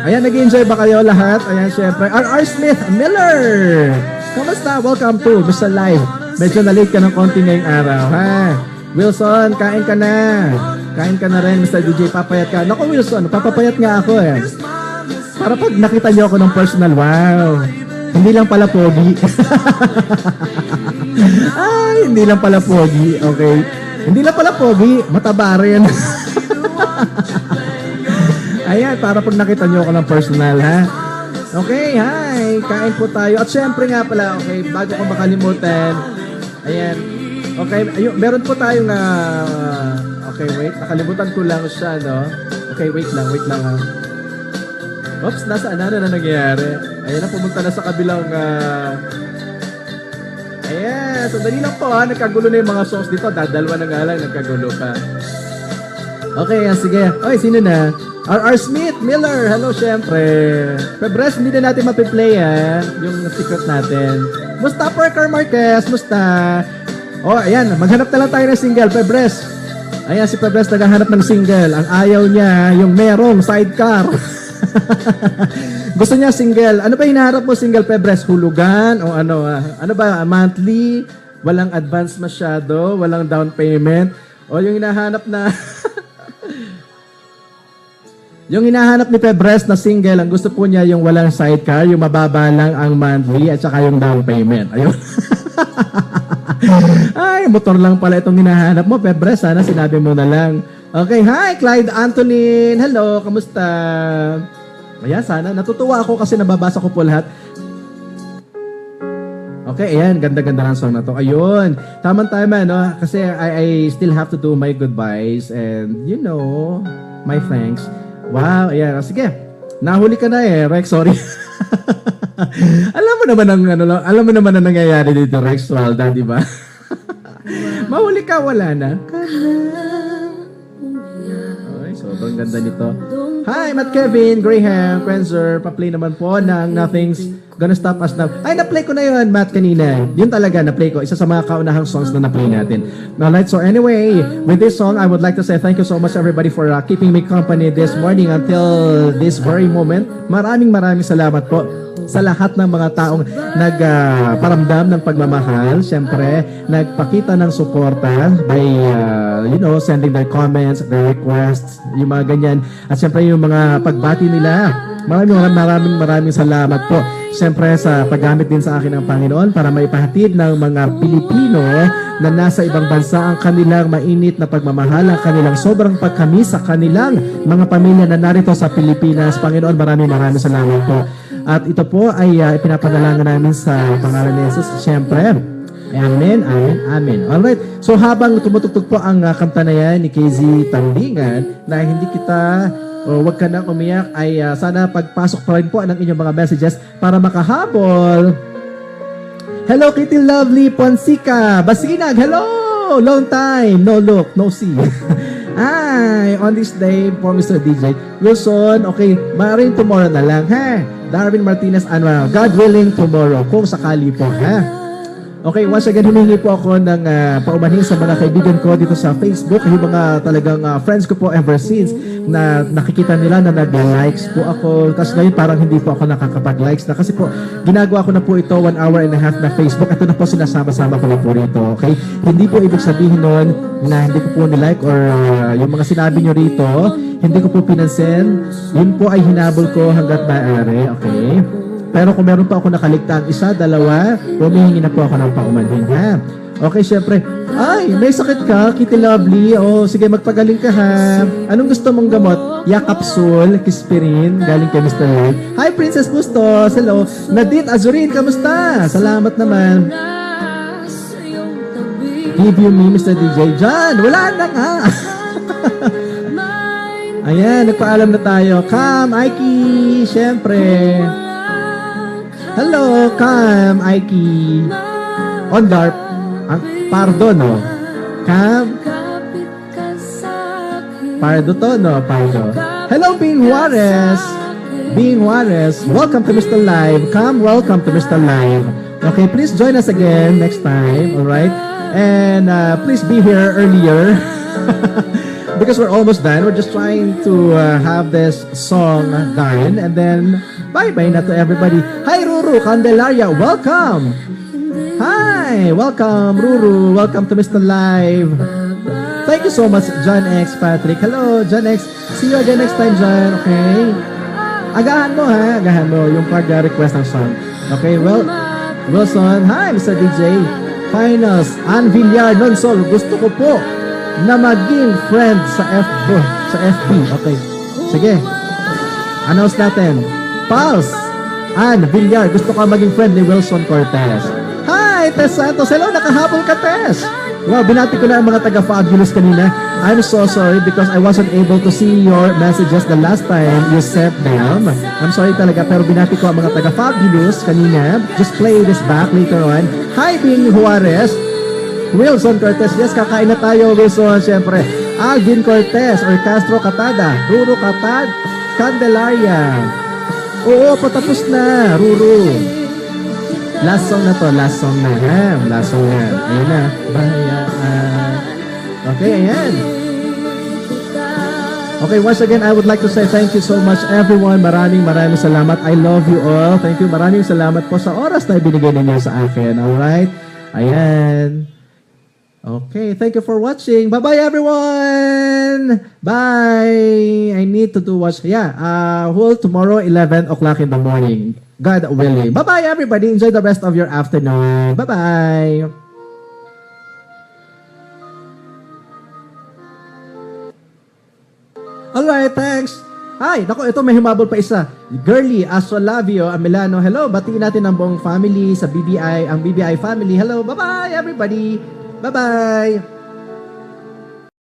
Ayan, nag-enjoy ba kayo lahat? Ayan, syempre, R.R. Smith Miller! Kamusta? Welcome to Mr. Live. Medyo na-late ka ng konti ngayong araw, ha? Wilson, kain ka na. Kain ka na rin, Mr. DJ, papayat ka. Naku, Wilson, papapayat nga ako, eh. Para pag nakita niyo ako ng personal, wow. Hindi lang pala pogi. Ay, hindi lang pala pogi. Okay. Hindi lang pala pogi. Mataba rin. Ayan, para pag nakita niyo ako ng personal, ha? Okay, hi. Kain po tayo. At syempre nga pala, okay, bago ko makalimutan, ayan. Okay, ayun, meron po tayong, okay, wait. Nakalimutan ko lang siya, no? Okay, wait lang, ha? Oops, nasaan na nangyayari? Ayan na, pumunta na sa kabilang, ayan, sandali lang po ha, nagkagulo na yung mga songs dito, dadalwa na nga lang, nagkagulo pa. Okay, sige. Okay, sino na? R.R. Smith, Miller, hello, syempre. Pebres, hindi na natin mapiplay ha, yung secret natin. Musta, Parker Marquez, musta? Oh, ayan, maghanap na lang tayo ng single, Pebres. Ayan, si Pebres naghahanap ng single. Ang ayaw niya, yung merong sidecar. Gusto niya single. Ano ba hinaharap mo single, Pebres? Hulugan o ano? Ano ba? Monthly? Walang advance masyado? Walang down payment? O yung hinahanap na... yung hinahanap ni Pebres na single, ang gusto po niya yung walang sidecar, yung mababa lang ang monthly at saka yung down payment. Ayun. Ay, motor lang pala itong hinahanap mo, Pebres. Sana sinabi mo na lang. Okay, hi, Clyde Antonin. Hello, kamusta? Ayan, sana. Natutuwa ako kasi nababasa ko po lahat. Okay, ayan. Ganda-ganda ng song na to. Ayun. Tama-tama, no? Kasi I still have to do my goodbyes and, you know, my thanks. Wow, ayan. Sige. Nahuli ka na eh, Rex. Sorry. Alam mo naman ang nangyayari dito, Rex Walda, di ba? Mahuli ka, wala na. Sobrang ganda nito. Hi, Matt Kevin, Graham, Quenzer, pa-play naman po ng Nothing's Gonna Stop Us Now. Ay, na-play ko na yun, Matt, kanina. Yun talaga, na-play ko. Isa sa mga kaunahang songs na na-play natin. Alright, so anyway, with this song, I would like to say thank you so much everybody for keeping me company this morning until this very moment. Maraming salamat po sa lahat ng mga taong nagparamdam ng pagmamahal. Siyempre, nagpakita ng suporta by, sending their comments, their requests, yung mga ganyan. At siyempre, yung mga pagbati nila. Maraming salamat po. Siyempre, sa paggamit din sa akin ng Panginoon para maipahatid ng mga Pilipino na nasa ibang bansa ang kanilang mainit na pagmamahal, ang kanilang sobrang pagkamis sa kanilang mga pamilya na narito sa Pilipinas. Panginoon, maraming salamat po. At ito po ay ipinapanalangin namin sa pangalan ni Jesus. Siyempre, amen. Alright. So habang tumutugtog po ang kanta na yan ni KZ Tandingan na hindi kita, wag ka nang umiyak, ay sana pagpasok pa rin po ng inyong mga messages para makahabol. Hello, Kitty Lovely Ponsica. Basinag, hello! Long time, no look, no see. Ay, on this day for Mr. DJ Wilson, okay, maaaring tomorrow na lang, ha? Darwin Martinez, God willing, tomorrow, kung sakali po, ha? Okay, once again, humingi po ako ng paumanhin sa mga kaibigan ko dito sa Facebook, yung mga talagang friends ko po ever since na nakikita nila na nag-likes po ako. Tapos ngayon parang hindi po ako nakakapag-likes na kasi po ginagawa ko na po ito 1 hour and a half na Facebook. Ito na po sinasama-sama ko na po rito. Okay? Hindi po ibig sabihin nun na hindi ko po nilike or yung mga sinabi nyo rito, hindi ko po pinansin. Yun po ay hinabol ko hanggat maaari. Okay? Pero kung meron pa ako nakaligtaan, 1, 2, humihingi na po ako ng paumanhin, ha? Okay, syempre. Ay, may sakit ka, Kitty Lovely. O, sige, magpagaling ka, ha? Anong gusto mong gamot? Yakapsul, Kispirin, galing kay Mr. Lloyd. Hi, Princess Bustos. Hello. Nadine Azurin, kamusta? Salamat naman. Give you me, Mr. DJ. Jan, wala na nga. Ayan, nagpaalam na tayo. Cam, Aiki, syempre. Hello, Cam, Aiki. Ondarp. Pardo, no? Cam. Pardo to, no? Pardo. Hello, Bing Juarez. Bing Juarez. Welcome to Mr. Live. Cam, welcome to Mr. Live. Okay, please join us again next time, alright? And please be here earlier. Because we're almost done. We're just trying to have this song done. And then, bye-bye na to everybody. Hi, Ruru Candelaria. Welcome. Hi. Welcome, Ruru. Welcome to Mr. Live. Thank you so much, John X. Patrick. Hello, John X. See you again next time, John. Okay? Agahan mo, ha? Agahan mo yung pag-request ng song. Okay, well, Wilson. Hi, Mr. DJ. Finals. Ann Villar, Nonsol. Gusto ko po na maging friend sa FB. Okay. Sige. Announce natin. Pulse. Ann Villar, gusto ka maging friend ni Wilson Cortez. Hi, Tess Santos. Hello, nakahabol ka, Tess. Wow, binati ko na ang mga taga-Fabulous kanina. I'm so sorry because I wasn't able to see your messages the last time you sent them. I'm sorry talaga, pero binati ko ang mga taga-Fabulous kanina. Just play this back later on. Hi, Bing Juarez. Wilson Cortez, yes, kakain na tayo, Wilson, syempre. Alvin Cortez or Castro Catada, Ruru Candelaria. Oo, patapos na, Ruru. Last song na to, last song na. Last song na. Ayan na. Bayaan. Okay, ayan. Okay, once again, I would like to say thank you so much, everyone. Maraming salamat. I love you all. Thank you. Maraming salamat po sa oras na ibinigay ninyo sa akin. Alright? Ayan. Okay, thank you for watching. Bye-bye, everyone! Bye! I need to do watch. Yeah, whole tomorrow, 11 o'clock in the morning. God willing. Bye-bye, everybody. Enjoy the rest of your afternoon. Bye-bye! Alright, thanks. Hi, naku, ito may humabol pa isa. Girly, Astrolavio, Amilano. Hello, batiin natin ang buong family sa BBI, ang BBI family. Hello, bye-bye, everybody! Bye-bye!